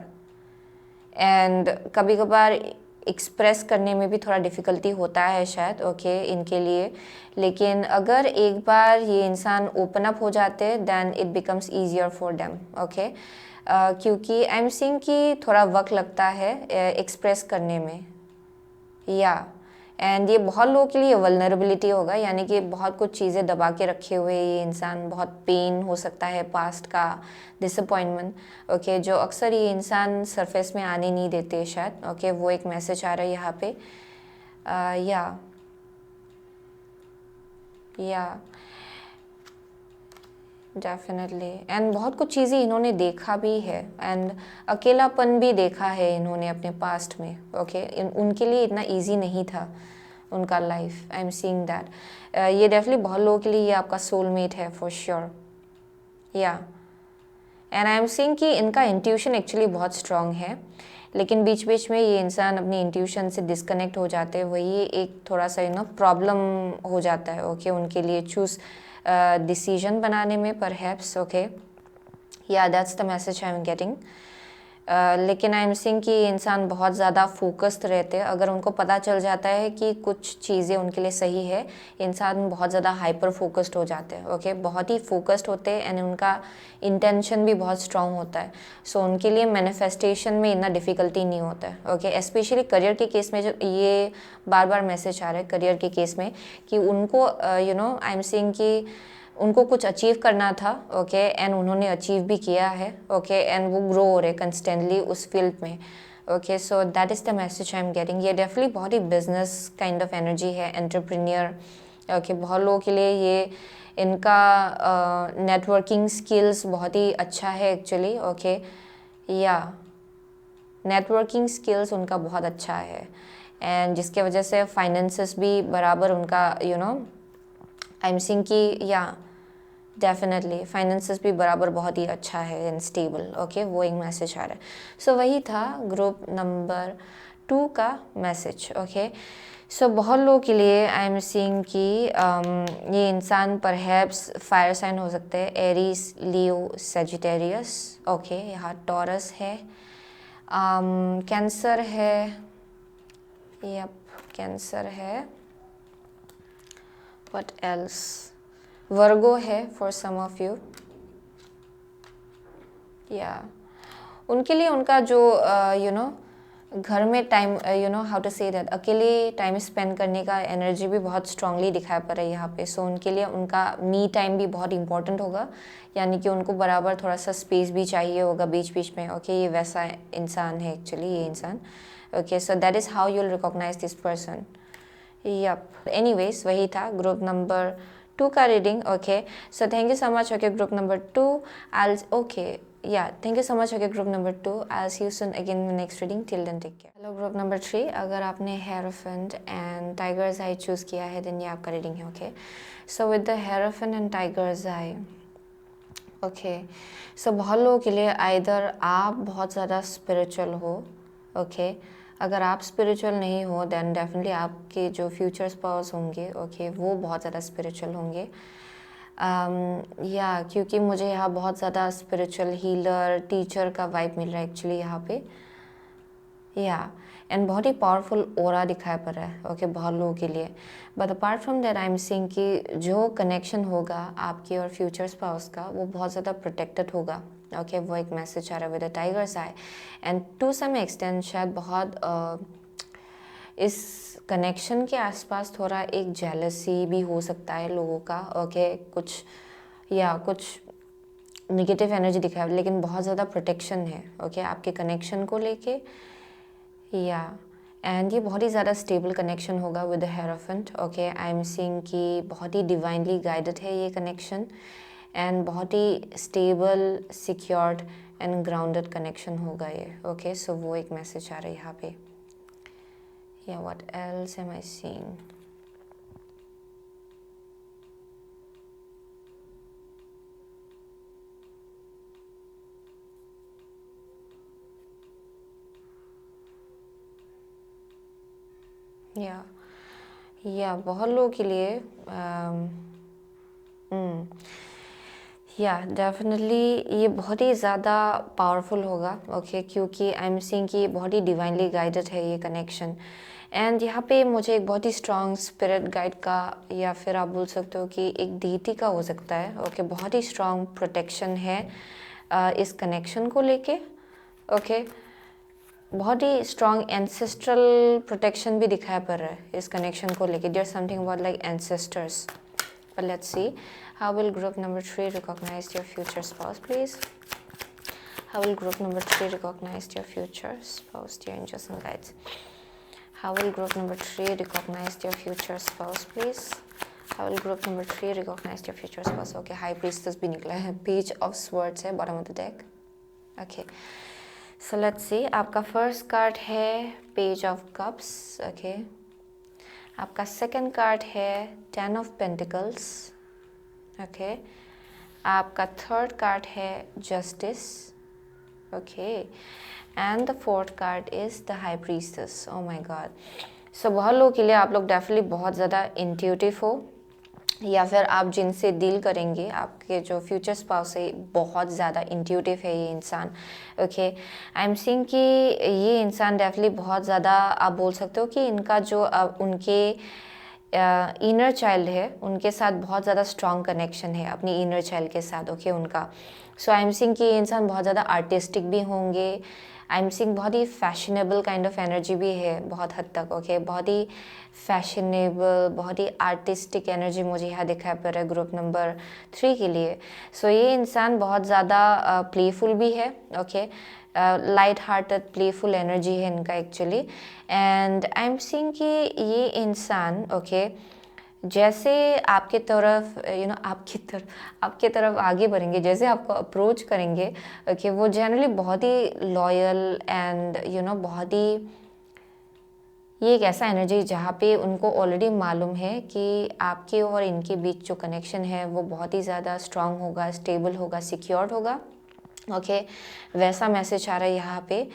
एंड कभी कभार एक्सप्रेस करने में भी थोड़ा डिफ़िकल्टी होता है शायद ओके इनके लिए। लेकिन अगर एक बार ये इंसान ओपन अप हो जाते हैं then it becomes easier for them, okay क्योंकि आई एम सीइंग कि थोड़ा वक्त लगता है एक्सप्रेस करने में, या एंड ये बहुत लोगों के लिए वल्नरेबिलिटी होगा, यानी कि बहुत कुछ चीज़ें दबा के रखे हुए ये इंसान, बहुत पेन हो सकता है पास्ट का, डिसअपॉइंटमेंट ओके जो अक्सर ये इंसान सरफेस में आने नहीं देते शायद, ओके वो एक मैसेज आ रहा है यहाँ पे। या डेफिनेटली एंड बहुत कुछ चीज़ें इन्होंने देखा भी है एंड अकेलापन भी देखा है इन्होंने अपने पास्ट में, ओके उनके लिए इतना इजी नहीं था उनका life, I am seeing that. ये डेफिनेटली बहुत लोगों के लिए ये आपका सोलमेट है फॉर श्योर, या एंड आई एम सीइंग कि इनका इंट्यूशन एक्चुअली बहुत स्ट्रांग है, लेकिन बीच बीच में ये इंसान अपनी इंट्यूशन से डिस्कनेक्ट हो जाते हैं, वही एक थोड़ा सा प्रॉब्लम हो जाता है ओके उनके लिए चूज़ डिसीजन बनाने में परहैप्स, ओके या that's the message I am getting. लेकिन आई एम सीइंग कि इंसान बहुत ज़्यादा फोकस्ड रहते हैं, अगर उनको पता चल जाता है कि कुछ चीज़ें उनके लिए सही है, इंसान बहुत ज़्यादा हाइपर फोकस्ड हो जाते हैं ओके बहुत ही फोकस्ड होते हैं एंड उनका इंटेंशन भी बहुत स्ट्रांग होता है। सो उनके लिए मैनिफेस्टेशन में इतना डिफ़िकल्टी नहीं होता है ओके स्पेशली करियर के केस में, जो ये बार बार मैसेज आ रहा है करियर के केस में कि उनको आई एम सीइंग कि उनको कुछ अचीव करना था ओके एंड उन्होंने अचीव भी किया है ओके एंड वो ग्रो हो रहे कंस्टेंटली उस फील्ड में, okay so that is the message I am getting. ये डेफिनेटली बहुत ही बिजनेस काइंड ऑफ एनर्जी है, एंटरप्रेन्योर ओके बहुत लोगों के लिए ये इनका नेटवर्किंग स्किल्स बहुत ही अच्छा है एक्चुअली, ओके या नेटवर्किंग स्किल्स उनका बहुत अच्छा है एंड जिसके वजह से फाइनेंसेस भी बराबर उनका आई एम सीइंग कि या डेफिनेटली फाइनेंसेस भी बराबर बहुत ही अच्छा है एंड स्टेबल, ओके वो एक मैसेज आ रहा है। सो वही था ग्रुप नंबर 2 का मैसेज, ओके सो बहुत लोगों के लिए आई एम सीइंग कि ये इंसान परहैप्स फायर साइन हो सकते हैं, एरीज, लियो, सेजिटेरियस, ओके यहाँ टॉरस है, कैंसर है, यप कैंसर है, व्हाट एल्स, वर्गो है फॉर सम ऑफ यू, या उनके लिए उनका जो घर में time, you know how to say that, अकेले टाइम स्पेंड करने का एनर्जी भी बहुत स्ट्रांगली दिखाई पड़ रहा है यहाँ पे. सो उनके लिए उनका मी टाइम भी बहुत इंपॉर्टेंट होगा, यानी कि उनको बराबर थोड़ा सा स्पेस भी चाहिए होगा बीच बीच में. ओके, ये वैसा इंसान है एक्चुअली, ये इंसान. Okay, so that is how you will recognise this person. Yup, anyways वही था ग्रुप नंबर 2 का reading. Okay, so thank you so much. Okay, group number 2, I okay yeah, thank you so much. Okay, group number 2, I'll see you soon again in the next reading. Till then, take care. Hello, group number 3. अगर आपने Hierophant and Tiger's Eye choose किया है, then ये आपका reading है. Okay, so with the Hierophant and Tiger's Eye, okay, so बहुत लोगों के लिए either आप बहुत ज़्यादा spiritual हो, okay, अगर आप spiritual नहीं हो then definitely आपके जो future spouse होंगे, okay, वो बहुत ज़्यादा spiritual होंगे. या क्योंकि मुझे यहाँ बहुत ज़्यादा स्पिरिचुअल हीलर टीचर का वाइब मिल रहा है एक्चुअली यहाँ पे. या एंड बहुत ही पावरफुल ओरा दिखाई पड़ रहा है. ओके, बहुत लोगों के लिए. But apart from that I am seeing कि जो कनेक्शन होगा आपके और फ्यूचर स्पाउस का वो बहुत ज़्यादा प्रोटेक्टेड होगा. ओके, वो एक मैसेज आ रहा है with the tigers I. And to some extent शायद बहुत इस कनेक्शन के आसपास थोड़ा एक जेलसी भी हो सकता है लोगों का. ओके, कुछ नेगेटिव एनर्जी दिखा है, लेकिन बहुत ज़्यादा प्रोटेक्शन है. ओके, आपके कनेक्शन को लेके. या एंड ये बहुत ही ज़्यादा स्टेबल कनेक्शन होगा with the hierophant. Okay, I am seeing कि बहुत ही डिवाइनली गाइडेड है ये कनेक्शन एंड बहुत ही stable, secured and grounded connection होगा ये. ओके, सो वो एक मैसेज आ रहा है यहाँ पे. Yeah, what else am I seeing? या बहुत लोगों के लिए या डेफिनेटली ये बहुत ही ज़्यादा पावरफुल होगा. ओके, क्योंकि आई एम सीइंग कि ये बहुत ही डिवाइनली गाइडेड है ये कनेक्शन. एंड यहाँ पे मुझे एक बहुत ही स्ट्रॉन्ग स्पिरिट गाइड का, या फिर आप बोल सकते हो कि एक डीटी का हो सकता है. ओके, बहुत ही स्ट्रॉन्ग प्रोटेक्शन है इस कनेक्शन को लेके. ओके, बहुत ही स्ट्रॉन्ग एंसेस्ट्रल प्रोटेक्शन भी दिखाई पड़ रहा है इस कनेक्शन को लेके. There something about like ancestors. But let's see, how will group number 3 recognize your future spouse, please? How will group number 3 recognize your future spouse, dear angels and guides? How will group number 3 recognize your future spouse, please? How will group number 3 recognize your future spouse? Okay, High Priestess भी निकला है, Page of Swords है bottom of the deck. Okay, so let's see. आपका first card है Page of Cups. Okay, आपका second card है 10 of pentacles. Okay, आपका third card है justice. Okay, and the fourth card is the high priestess. Oh my God. So बहुत लोगों के लिए आप लोग डेफिनेटली बहुत ज़्यादा इंट्यूटिव हो, या फिर आप जिनसे डील करेंगे, आपके जो फ्यूचर स्पाउस है बहुत ज़्यादा इंट्यूटिव है ये इंसान. ओके, आई एम सीइंग कि ये इंसान डेफिनेटली बहुत ज़्यादा, आप बोल सकते हो कि इनका जो उनके इनर चाइल्ड है उनके साथ बहुत ज़्यादा स्ट्रॉन्ग कनेक्शन है अपनी इनर चाइल्ड के साथ. ओके, उनका. सो आई एम सीइंग कि ये इंसान बहुत ज़्यादा आर्टिस्टिक भी होंगे. आई एम सीइंग बहुत ही फैशनेबल काइंड ऑफ एनर्जी भी है बहुत हद तक. ओके, बहुत ही फैशनेबल, बहुत ही आर्टिस्टिक एनर्जी मुझे यहाँ दिखाई पड़ रहा है ग्रुप नंबर 3 के लिए. सो ये इंसान बहुत ज़्यादा प्लेफुल भी है. Okay, light hearted playful energy है इनका actually. And I am seeing कि ये इंसान ओके जैसे आपके तरफ आपके तरफ आगे बढ़ेंगे, जैसे आपको अप्रोच करेंगे, ओके, वो जनरली बहुत ही लॉयल एंड बहुत ही, ये एक ऐसा एनर्जी जहाँ पे उनको ऑलरेडी मालूम है कि आपके और इनके बीच जो कनेक्शन है वो बहुत ही ज़्यादा स्ट्रांग होगा, स्टेबल होगा, सिक्योर्ड होगा. ओके, वैसा मैसेज आ रहा है यहाँ पे.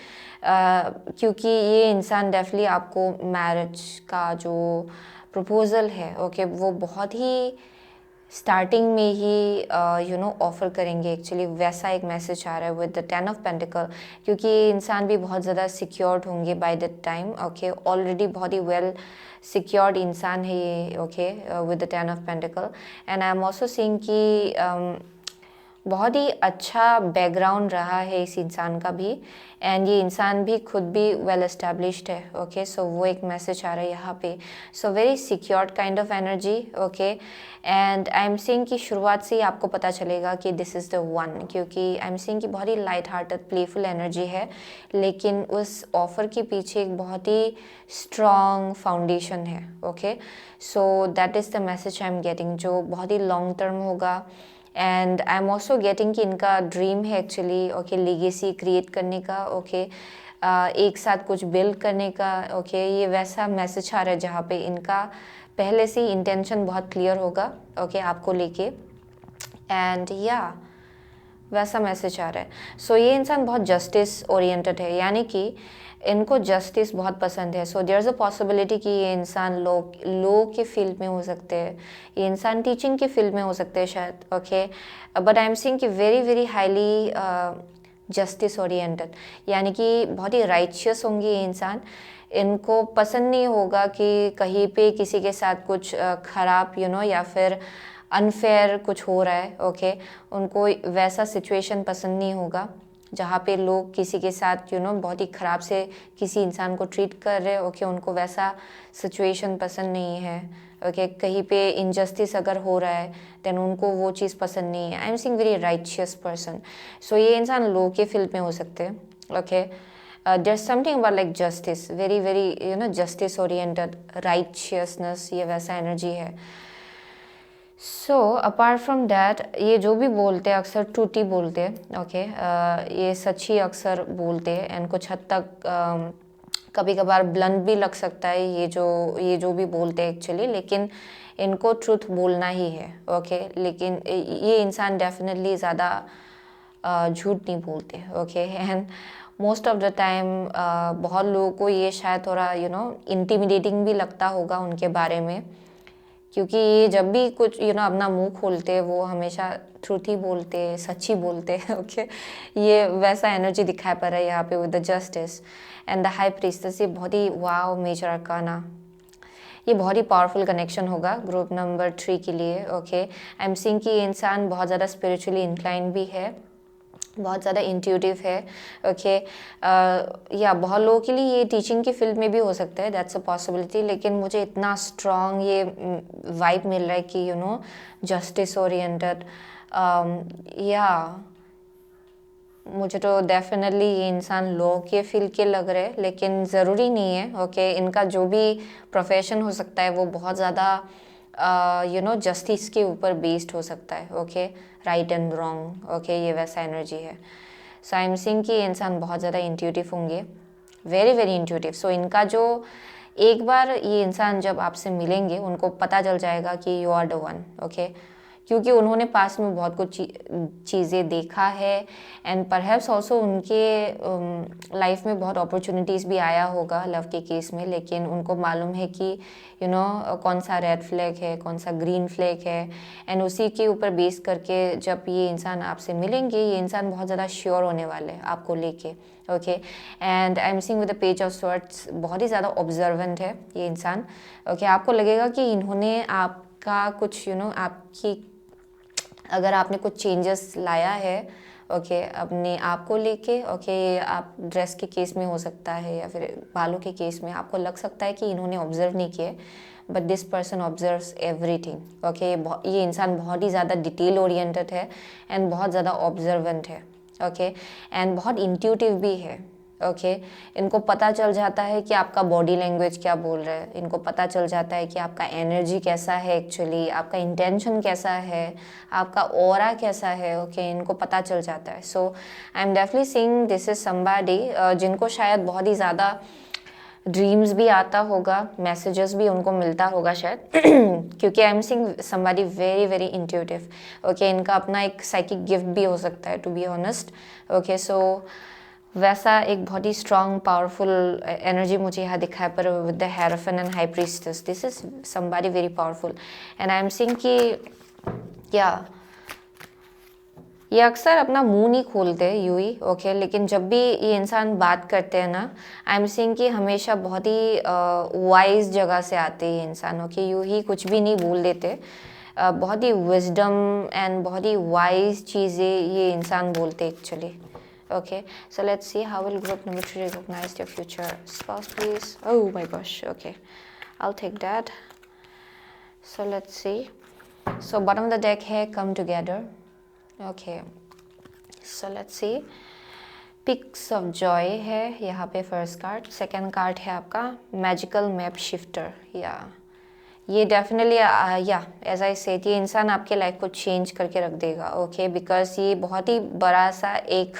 क्योंकि ये इंसान डेफिनेटली आपको मैरिज का जो प्रपोज़ल है, ओके, वो बहुत ही स्टार्टिंग में ही ऑफ़र करेंगे एक्चुअली. वैसा एक मैसेज आ रहा है विद द 10 ऑफ पेंटिकल, क्योंकि ये इंसान भी बहुत ज़्यादा सिक्योर्ड होंगे by that time. Okay, already बहुत ही वेल सिक्योर्ड इंसान है ये. Okay, with the 10 of pentacle. And I am also seeing कि बहुत ही अच्छा बैकग्राउंड रहा है इस इंसान का भी, एंड ये इंसान भी खुद भी वेल एस्टेब्लिश्ड है। ओके, सो वो एक मैसेज आ रहा है यहाँ पे। So very secured kind of energy. Okay, and I am seeing कि शुरुआत से ही आपको पता चलेगा कि दिस इज़ द वन, क्योंकि आई एम सीइंग कि बहुत ही लाइट हार्टेड प्लेफुल एनर्जी है, लेकिन उस ऑफ़र के पीछे एक बहुत ही स्ट्रॉन्ग फाउंडेशन है। Okay, so that is the message I am getting, जो बहुत ही लॉन्ग टर्म होगा। And I am also getting कि इनका ड्रीम है एक्चुअली, ओके, लीगेसी क्रिएट करने का। ओके, एक साथ कुछ बिल्ड करने का। ओके, ये वैसा मैसेज आ रहा है जहाँ पे इनका पहले से ही इंटेंशन बहुत क्लियर होगा, ओके, आपको लेके। एंड या वैसा मैसेज आ रहा है। सो ये इंसान बहुत जस्टिस ओरिएंटेड है, यानी कि इनको जस्टिस बहुत पसंद है। So there is a possibility कि ये इंसान लॉ के फील्ड में हो सकते हैं, ये इंसान टीचिंग के फील्ड में हो सकते हैं शायद। Okay, but I am seeing कि very very highly justice oriented, यानी कि बहुत ही राइचियस होंगे ये इंसान। इनको पसंद नहीं होगा कि कहीं पे किसी के साथ कुछ ख़राब या फिर अनफेयर कुछ हो रहा है। ओके, उनको वैसा सिचुएशन पसंद नहीं होगा जहाँ पे लोग किसी के साथ बहुत ही ख़राब से किसी इंसान को ट्रीट कर रहे हैं। ओके, उनको वैसा सिचुएशन पसंद नहीं है। ओके, कहीं पे इनजस्टिस अगर हो रहा है देन उनको वो चीज़ पसंद नहीं है। I am seeing very righteous person. So ये इंसान लॉ के फील्ड में हो सकते हैं। Okay, there something about like justice, very very justice oriented, righteousness, ये वैसा एनर्जी है। सो अपार्ट फ्रॉम दैट, ये जो भी बोलते हैं अक्सर ट्रूथ ही बोलते हैं। ओके, ये सच ही अक्सर बोलते हैं, एंड कुछ हद तक कभी कभार ब्लंट भी लग सकता है ये जो भी बोलते हैं एक्चुअली, लेकिन इनको ट्रूथ बोलना ही है। ओके, लेकिन ये इंसान डेफिनेटली ज़्यादा झूठ नहीं बोलते। Okay, and most of the time बहुत लोगों को ये शायद थोड़ा इंटिमिडेटिंग भी लगता होगा उनके बारे में, क्योंकि ये जब भी कुछ अपना मुंह खोलते हैं वो हमेशा ट्रूथ ही बोलते हैं, सच ही बोलते हैं। ओके, ये वैसा एनर्जी दिखाई पड़ रहा है यहाँ पे with the justice and the high priestess. ये बहुत ही वाव मेजर अरकाना, ये बहुत ही पावरफुल कनेक्शन होगा ग्रुप नंबर 3 के लिए। ओके, आई एम सीइंग कि ये इंसान बहुत ज़्यादा स्पिरिचुअली इंक्लाइन भी है, बहुत ज़्यादा इंट्यूटिव है। ओके, या बहुत लोगों के लिए ये टीचिंग की फील्ड में भी हो सकता है, दैट्स अ पॉसिबिलिटी, लेकिन मुझे इतना स्ट्रॉन्ग ये वाइब मिल रहा है कि जस्टिस ओरिएंटेड। या मुझे तो डेफिनेटली ये इंसान लॉ के फील्ड के लग रहे हैं, लेकिन ज़रूरी नहीं है। ओके, इनका जो भी प्रोफेशन हो सकता है वो बहुत ज़्यादा जस्टिस के ऊपर बेस्ड हो सकता है। Okay, right and wrong. Okay, ये वैसा एनर्जी है। सो आई एम सीइंग कि ये इंसान बहुत ज़्यादा इंट्यूटिव होंगे, वेरी वेरी इंट्यूटिव। सो इनका जो एक बार ये इंसान जब आपसे मिलेंगे उनको पता चल जाएगा कि you are the one. Okay, क्योंकि उन्होंने पास में बहुत कुछ चीज़ें देखा है, एंड परहैप्स ऑल्सो उनके लाइफ में बहुत अपॉर्चुनिटीज़ भी आया होगा लव के केस में, लेकिन उनको मालूम है कि कौन सा रेड फ्लैग है, कौन सा ग्रीन फ्लैग है, एंड उसी के ऊपर बेस करके जब ये इंसान आपसे मिलेंगे, ये इंसान बहुत ज़्यादा श्योर होने वाले हैं आपको लेके। Okay, and I am seeing with the page of swords, बहुत ही ज़्यादा ऑब्जर्वेंट है ये इंसान। ओके, आपको लगेगा कि इन्होंने आपका कुछ आपकी, अगर आपने कुछ चेंजेस लाया है ओके अपने आप को लेके, ओके आप ड्रेस के केस में हो सकता है या फिर बालों के केस में, आपको लग सकता है कि इन्होंने ऑब्जर्व नहीं किए, but this person observes everything. Okay, ये इंसान बहुत ही ज़्यादा डिटेल ओरिएंटेड है एंड बहुत ज़्यादा ऑब्जर्वेंट है। ओके, एंड बहुत इंट्यूटिव भी है। ओके, इनको पता चल जाता है कि आपका बॉडी लैंग्वेज क्या बोल रहा है, इनको पता चल जाता है कि आपका एनर्जी कैसा है एक्चुअली, आपका इंटेंशन कैसा है, आपका ऑरा कैसा है। ओके, इनको पता चल जाता है। So I am definitely seeing this is somebody जिनको शायद बहुत ही ज़्यादा ड्रीम्स भी आता होगा, मैसेजेस भी उनको मिलता होगा शायद क्योंकि I am seeing somebody very very intuitive. Okay, इनका अपना एक साइकिक गिफ्ट भी हो सकता है टू बी ऑनेस्ट। ओके, सो वैसा एक बहुत ही स्ट्रॉन्ग पावरफुल एनर्जी मुझे यहाँ दिखाई पर with the hierophant and high priestess, this is somebody very powerful. And I am seeing कि या ये अक्सर अपना मुंह नहीं खोलते यूं ही। ओके, लेकिन जब भी ये इंसान बात करते हैं ना, आई एम सीइंग कि हमेशा बहुत ही वाइज जगह से आते हैं ये इंसान। ओके, यूं ही कुछ भी नहीं बोल देते, बहुत ही विजडम एंड बहुत ही वाइज चीज़ें ये इंसान बोलते actually. Okay, so let's see how will group number 3 recognize their future spouse, please. Oh my gosh, okay, I'll take that. So let's see. So bottom of the deck है come together. Okay, so let's see. Pics of joy है यहाँ पे first card. Second card है आपका magical map shifter. या ये definitely या as I said ये इंसान आपके लाइफ को चेंज करके रख देगा. ओके, बिकॉज ये बहुत ही बड़ा सा एक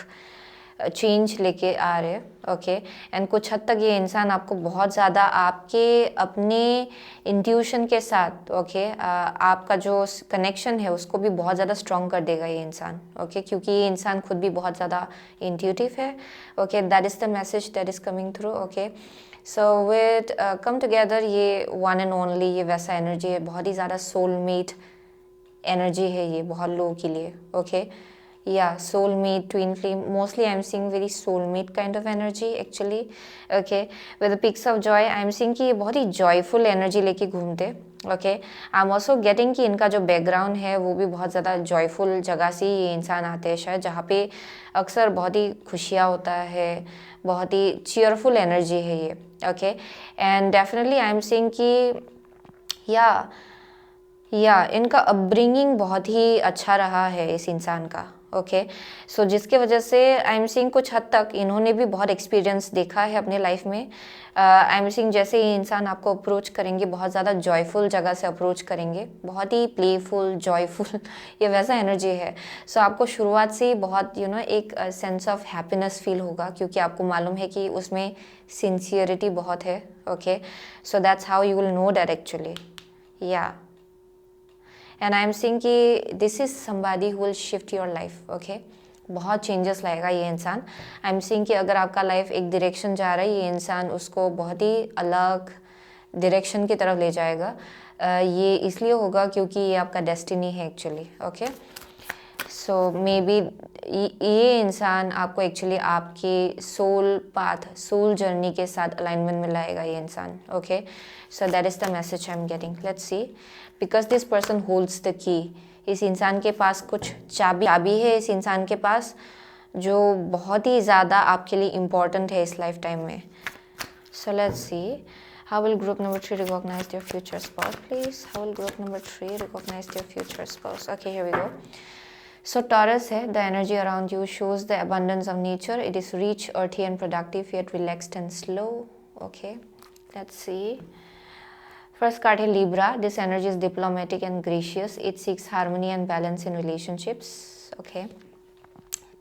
चेंज लेके आ रहे हैं. ओके, एंड कुछ हद तक ये इंसान आपको बहुत ज़्यादा आपके अपने इंट्यूशन के साथ ओके आपका जो कनेक्शन है उसको भी बहुत ज़्यादा स्ट्रॉन्ग कर देगा ये इंसान. ओके, क्योंकि ये इंसान खुद भी बहुत ज़्यादा इंट्यूटिव है. Okay, that is the message that is coming through. Okay, so with come together ये वन एंड ओनली ये वैसा एनर्जी है, बहुत ही ज़्यादा सोलमेट एनर्जी है ये बहुत लोगों के लिए. Okay, yeah, soulmate, twin flame, mostly I'm seeing very soulmate kind of energy actually. Okay, with the pics of joy I'm seeing कि ये बहुत ही joyful energy लेके घूमते. Okay, I'm also getting कि इनका जो background है वो भी बहुत ज़्यादा joyful जगह से ये इंसान आते हैं शायद, जहाँ पे अक्सर बहुत ही खुशियाँ होता है, बहुत ही cheerful energy है ये. Okay, and definitely I'm seeing कि या इनका अपब्रिंगिंग बहुत ही अच्छा रहा है इस इंसान का. ओके, सो जिसके वजह से आई एम सीइंग कुछ हद तक इन्होंने भी बहुत एक्सपीरियंस देखा है अपने लाइफ में. आई एम सीइंग जैसे ये इंसान आपको अप्रोच करेंगे बहुत ज़्यादा जॉयफुल जगह से अप्रोच करेंगे, बहुत ही प्लेफुल जॉयफुल ये वैसा एनर्जी है. सो आपको शुरुआत से ही बहुत एक सेंस ऑफ हैप्पीनेस फील होगा, क्योंकि आपको मालूम है कि उसमें सिंसियरिटी बहुत है. Okay, so that's how you will know that actually. या एंड आई एम सीइंग कि this is somebody who will shift your life. Okay, बहुत चेंजेस लाएगा ये इंसान. आई एम सीइंग कि अगर आपका लाइफ एक डायरेक्शन जा रहा है, ये इंसान उसको बहुत ही अलग डायरेक्शन की तरफ ले जाएगा. ये इसलिए होगा क्योंकि ये आपका डेस्टिनी है actually. Okay, so may be ये इंसान आपको एक्चुअली आपके सोल पाथ, सोल जर्नी के साथ अलाइनमेंट में लाएगा ये इंसान. Okay, so that is the message I am getting. Let's see, because this person holds the key. इस इंसान के पास कुछ चाबी है इस इंसान के पास, जो बहुत ही ज़्यादा आपके लिए इम्पॉर्टेंट है इस लाइफ टाइम में. सो let's see, how will group number 3 recognize their future spouse, please? How will group number 3 recognize their future spouse? Okay, here we go. So Taurus है, the energy around you shows the abundance of nature. It is rich, earthy and productive, yet relaxed and slow. Okay, let's see. First card है Libra. This energy is diplomatic and gracious. It seeks harmony and balance in relationships. Okay.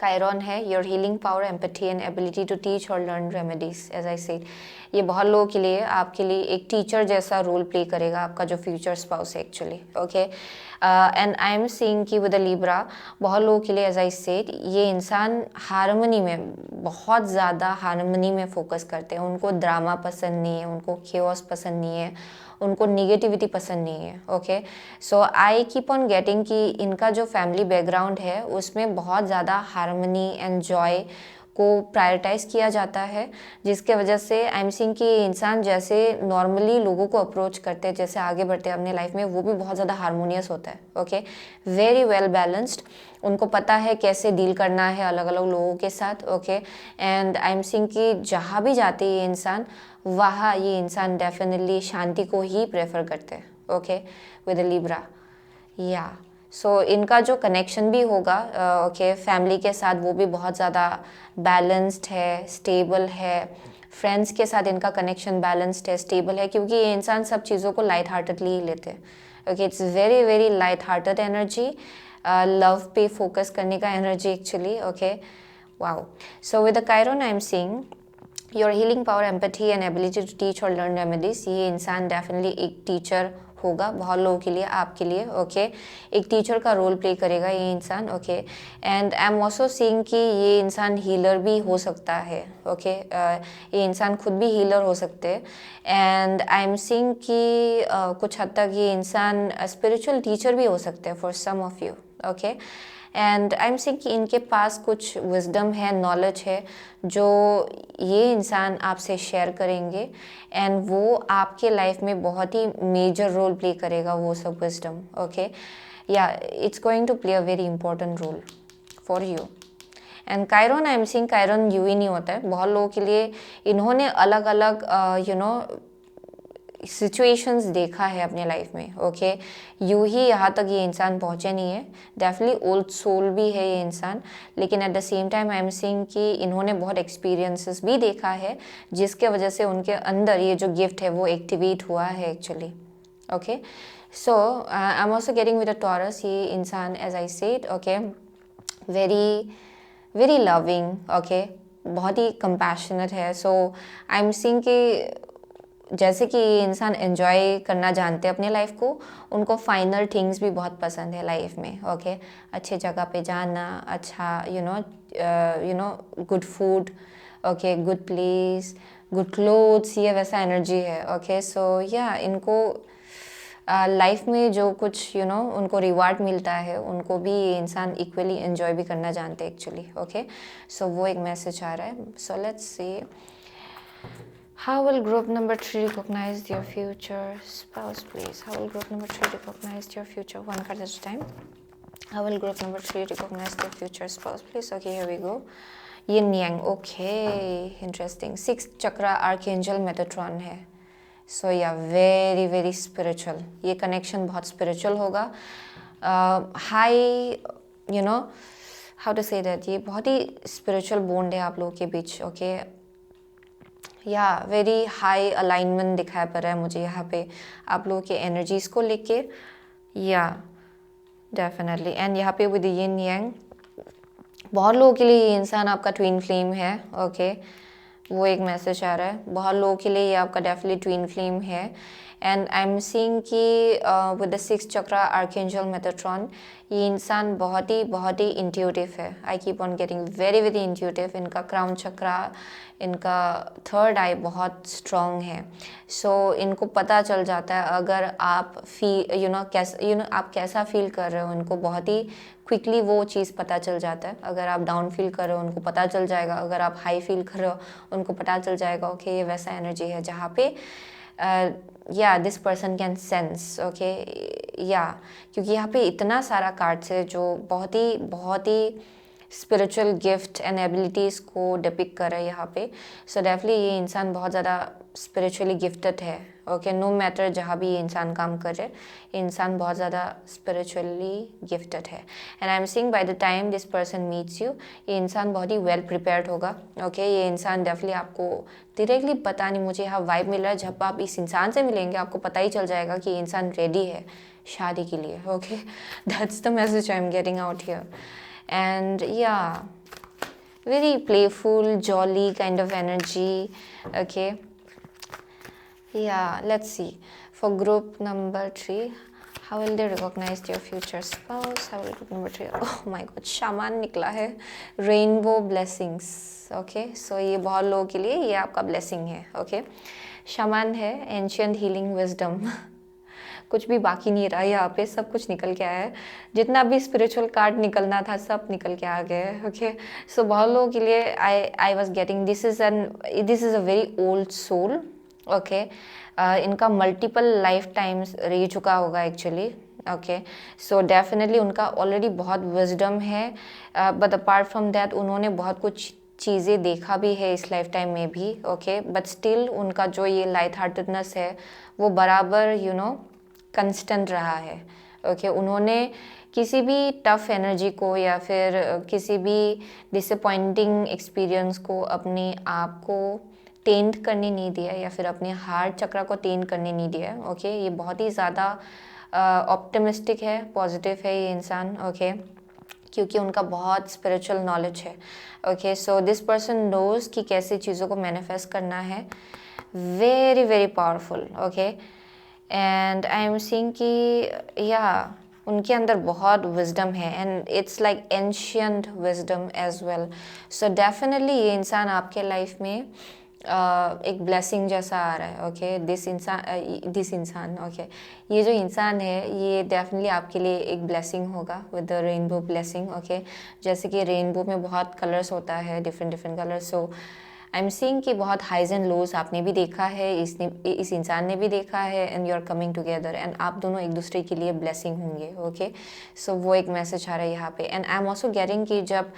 Chiron है your healing power, empathy and ability to teach or learn remedies. As I said, ये बहुत लोगों के लिए आपके लिए एक टीचर जैसा रोल प्ले करेगा आपका जो फ्यूचर स्पाउस है actually. Okay, and I am seeing कि विद द लिब्रा बहुत लोगों के लिए एज आई सेड ये इंसान हारमोनी में, बहुत ज़्यादा हारमोनी में फोकस करते हैं. उनको ड्रामा पसंद नहीं है, उनको केओस पसंद नहीं है, उनको निगेटिविटी पसंद नहीं है. Okay, so I keep on getting कि इनका जो फैमिली बैकग्राउंड है उसमें बहुत ज़्यादा हारमोनी एंड जॉय को प्रायोरिटाइज़ किया जाता है, जिसके वजह से आई एम सीइंग कि इंसान जैसे नॉर्मली लोगों को अप्रोच करते हैं, जैसे आगे बढ़ते हैं अपने लाइफ में, वो भी बहुत ज़्यादा हारमोनियस होता है. Okay, very well balanced. उनको पता है कैसे डील करना है अलग अलग लोगों के साथ. Okay, and I am seeing कि जहाँ भी जाते हैं ये इंसान, वहाँ ये इंसान डेफिनेटली शांति को ही प्रेफर करते हैं. Okay, with Libra. या सो इनका जो कनेक्शन भी होगा ओके फैमिली के साथ, वो भी बहुत ज़्यादा बैलेंस्ड है, स्टेबल है. फ्रेंड्स के साथ इनका कनेक्शन बैलेंस्ड है, स्टेबल है, क्योंकि ये इंसान सब चीज़ों को लाइट हार्टेडली ही लेते हैं. Okay, it's very very light hearted energy, love पे फोकस करने का energy actually. Okay, wow. So with the Chiron I am seeing your healing power, empathy and ability to teach और लर्न रेमेडीज. ये इंसान definitely एक teacher होगा बहुत लोगों के लिए, आपके लिए. ओके, एक टीचर का रोल प्ले करेगा ये इंसान. Okay, and I am also seeing कि ये इंसान हीलर भी हो सकता है. ओके, ये इंसान खुद भी हीलर हो सकते हैं. एंड आई एम सीइंग कि कुछ हद तक ये इंसान स्पिरिचुअल टीचर भी हो सकते हैं for some of you. Okay, and I am saying कि इनके पास कुछ विजडम है, नॉलेज है जो ये इंसान आपसे शेयर करेंगे एंड वो आपके लाइफ में बहुत ही मेजर रोल प्ले करेगा वो सब विजडम. ओके, या it's going to play a very important role for you. And कायरन, आई एम सीइंग कायरन यू ही नहीं होता है, बहुत लोगों के लिए इन्होंने अलग अलग सिचुएशंस देखा है अपने लाइफ में. ओके, यूं ही यहाँ तक ये इंसान पहुँचे नहीं है. डेफिनेटली ओल्ड सोल भी है ये इंसान, लेकिन eight the same time I am seeing कि इन्होंने बहुत एक्सपीरियंसेस भी देखा है जिसके वजह से उनके अंदर ये जो गिफ्ट है वो एक्टिवेट हुआ है actually. Okay, so I am also getting with a Taurus. ये इंसान, as I said, okay, very loving, okay, बहुत ही कंपैशनेट है. सो आई एम सीइंग कि जैसे कि ये इंसान एंजॉय करना जानते हैं अपने लाइफ को, उनको फाइनल थिंग्स भी बहुत पसंद है लाइफ में. ओके, अच्छे जगह पे जाना, अच्छा you know good food, okay, good place, good clothes, ये वैसा एनर्जी है. ओके, सो या इनको लाइफ में जो कुछ उनको रिवार्ड मिलता है उनको भी ये इंसान इक्वली एंजॉय भी करना जानते हैं एक्चुअली. ओके, सो वो एक मैसेज आ रहा है. सो let's see, how will group number 3 recognize your future spouse, please? How will group number 3 recognize your future? One card at a time. How will group number 3 recognize their future spouse, please? Okay, here we go. Yin Yang. Okay, interesting. 6th chakra archangel Metatron है. So yeah, very very spiritual. ये connection बहुत spiritual होगा. High, how to say that, ये बहुत ही spiritual bond है आप लोगों के बीच. Okay, या वेरी हाई अलाइनमेंट दिखाई पड़ रहा है मुझे यहाँ पे आप लोगों के एनर्जीज को लेके. या डेफिनेटली, एंड यहाँ पे विद यिन यांग, बहुत लोगों के लिए ये इंसान आपका ट्विन फ्लेम है. ओके, वो एक मैसेज आ रहा है. बहुत लोगों के लिए ये आपका डेफिनेटली ट्विन फ्लेम है. एंड आई एम सीइंग कि with the 6th chakra archangel Metatron, ये इंसान बहुत ही इंट्यूटिव है. I keep on getting very very intuitive. इनका क्राउन चक्रा, इनका 3rd आई बहुत स्ट्रॉन्ग है. सो इनको पता चल जाता है अगर आप आप कैसा फील कर रहे हो, इनको बहुत ही क्विकली वो चीज़ पता चल जाता है. अगर आप डाउन फील कर रहे हो उनको पता चल जाएगा, अगर आप हाई फील कर रहे हो उनको पता चल जाएगा. ओके, ये वैसा एनर्जी है जहाँ पे या this person can sense. Okay, या क्योंकि यहाँ पे इतना सारा कार्ड्स है जो बहुत ही स्पिरिचुअल गिफ्ट एंड एबिलिटीज़ को डिपिक्ट कर रहा है यहाँ पे. सो डेफिनेटली ये इंसान बहुत ज़्यादा स्पिरिचुअली गिफ्टेड है. ओके, नो मैटर जहाँ भी ये इंसान काम कर रहे, ये इंसान बहुत ज़्यादा स्पिरिचुअली गिफ्टेड है. And I am seeing bye the time this person meets you, ये इंसान बहुत ही वेल प्रिपेयर्ड होगा. ओके, ये इंसान डेफिनेटली आपको डायरेक्टली पता नहीं, मुझे यहाँ वाइब मिल रहा है जब आप इस इंसान से मिलेंगे आपको पता ही चल जाएगा कि ये इंसान रेडी है शादी के लिए. Okay, that's the message I am getting out here. And yeah, very playful, jolly kind of energy. Okay, yeah, let's see for group number 3, how will they recognize their future spouse? How will group number 3, oh my god, shaman निकला है. Rainbow blessings. Okay, so ये बहुत लोगों के लिए ये आपका blessing है. Okay, shaman है, ancient healing wisdom. कुछ भी बाकी नहीं रहा यहाँ पे, सब कुछ निकल के आया है. जितना भी स्पिरिचुअल कार्ड निकलना था सब निकल के आ गया है. ओके, सो बहुत लोगों के लिए I was getting this is a very old soul. Okay, इनका मल्टीपल लाइफ टाइम्स रह चुका होगा एक्चुअली. ओके, सो डेफिनेटली उनका ऑलरेडी बहुत विजडम है, बट अपार्ट फ्रॉम दैट उन्होंने बहुत कुछ चीज़ें देखा भी है इस लाइफ टाइम में भी. ओके, बट स्टिल उनका जो ये लाइट हार्टेडनेस है वो बराबर कंस्टेंट रहा है. ओके, उन्होंने किसी भी टफ एनर्जी को या फिर किसी भी डिसअपॉइंटिंग एक्सपीरियंस को अपने आप को टेंट करने नहीं दिया या फिर अपने हार्ट चक्र को टेंट करने नहीं दिया. ओके, ये बहुत ही ज़्यादा ऑप्टिमिस्टिक है, पॉजिटिव है ये इंसान. ओके, क्योंकि उनका बहुत स्पिरिचुअल नॉलेज है. Okay, so this person knows कि कैसे चीज़ों को मैनिफेस्ट करना है. Very very powerful. Okay, and I am seeing कि या उनके अंदर बहुत विजडम है and it's like ancient wisdom as well. So definitely ये इंसान आपके लाइफ में एक ब्लेसिंग जैसा आ रहा है। ओके, दिस इंसान ओके, ये जो इंसान है ये डेफिनेटली आपके लिए एक ब्लेसिंग होगा with the rainbow blessing. Okay, जैसे कि रेनबो में बहुत कलर्स होता है, different different colours. So I am seeing कि बहुत हाइज एंड लोज आपने भी देखा है, इस इंसान ने भी देखा है, and you are coming together, and आप दोनों एक दूसरे के लिए ब्लेसिंग होंगे। ओके, सो वो एक मैसेज आ रहा है यहाँ पे। And I am also getting कि जब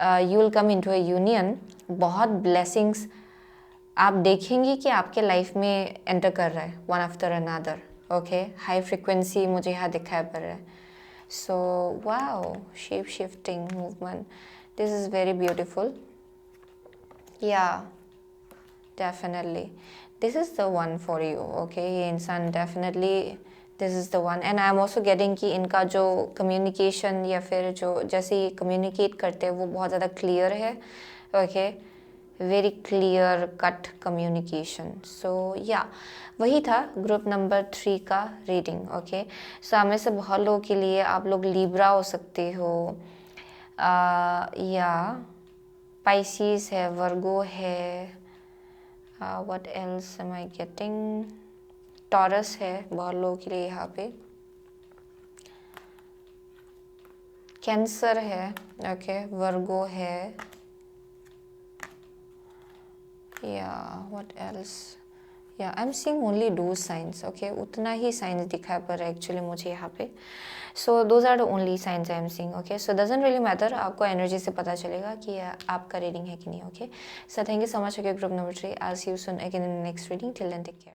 you will come into a union, बहुत ब्लेसिंग्स आप देखेंगे कि आपके लाइफ में एंटर कर रहा है one after another. Okay, high frequency मुझे यहाँ दिखाई पड़ रहा है। So wow, shape shifting movement, this is very beautiful. या definitely this is the one for you. Okay, ये इंसान definitely this is the one. And I am also getting कि इनका जो कम्युनिकेशन या फिर जो जैसे ये कम्युनिकेट करते हैं वो बहुत ज़्यादा क्लियर है। Okay, very clear cut communication. So या वही था ग्रुप नंबर 3 का रीडिंग। ओके, सो हमें से बहुत लोगों के लिए आप लोग लिब्रा हो सकते हो, या पाइसिस है, वर्गो है, what else am I getting, Taurus है बहुत लोगों के लिए यहाँ पे, कैंसर है, ओके, वर्गो है, yeah, what else, yeah, I'm seeing only those signs. Okay, उतना ही signs दिखाई पड़ रहा है एक्चुअली मुझे यहाँ पे। So those are the only signs I'm seeing. Okay, so doesn't really matter, आपको एनर्जी से पता चलेगा कि आपका रीडिंग है कि नहीं। Okay, so thank you so much. Okay, group number 3, I'll see you soon again in the next reading. Till then, take care.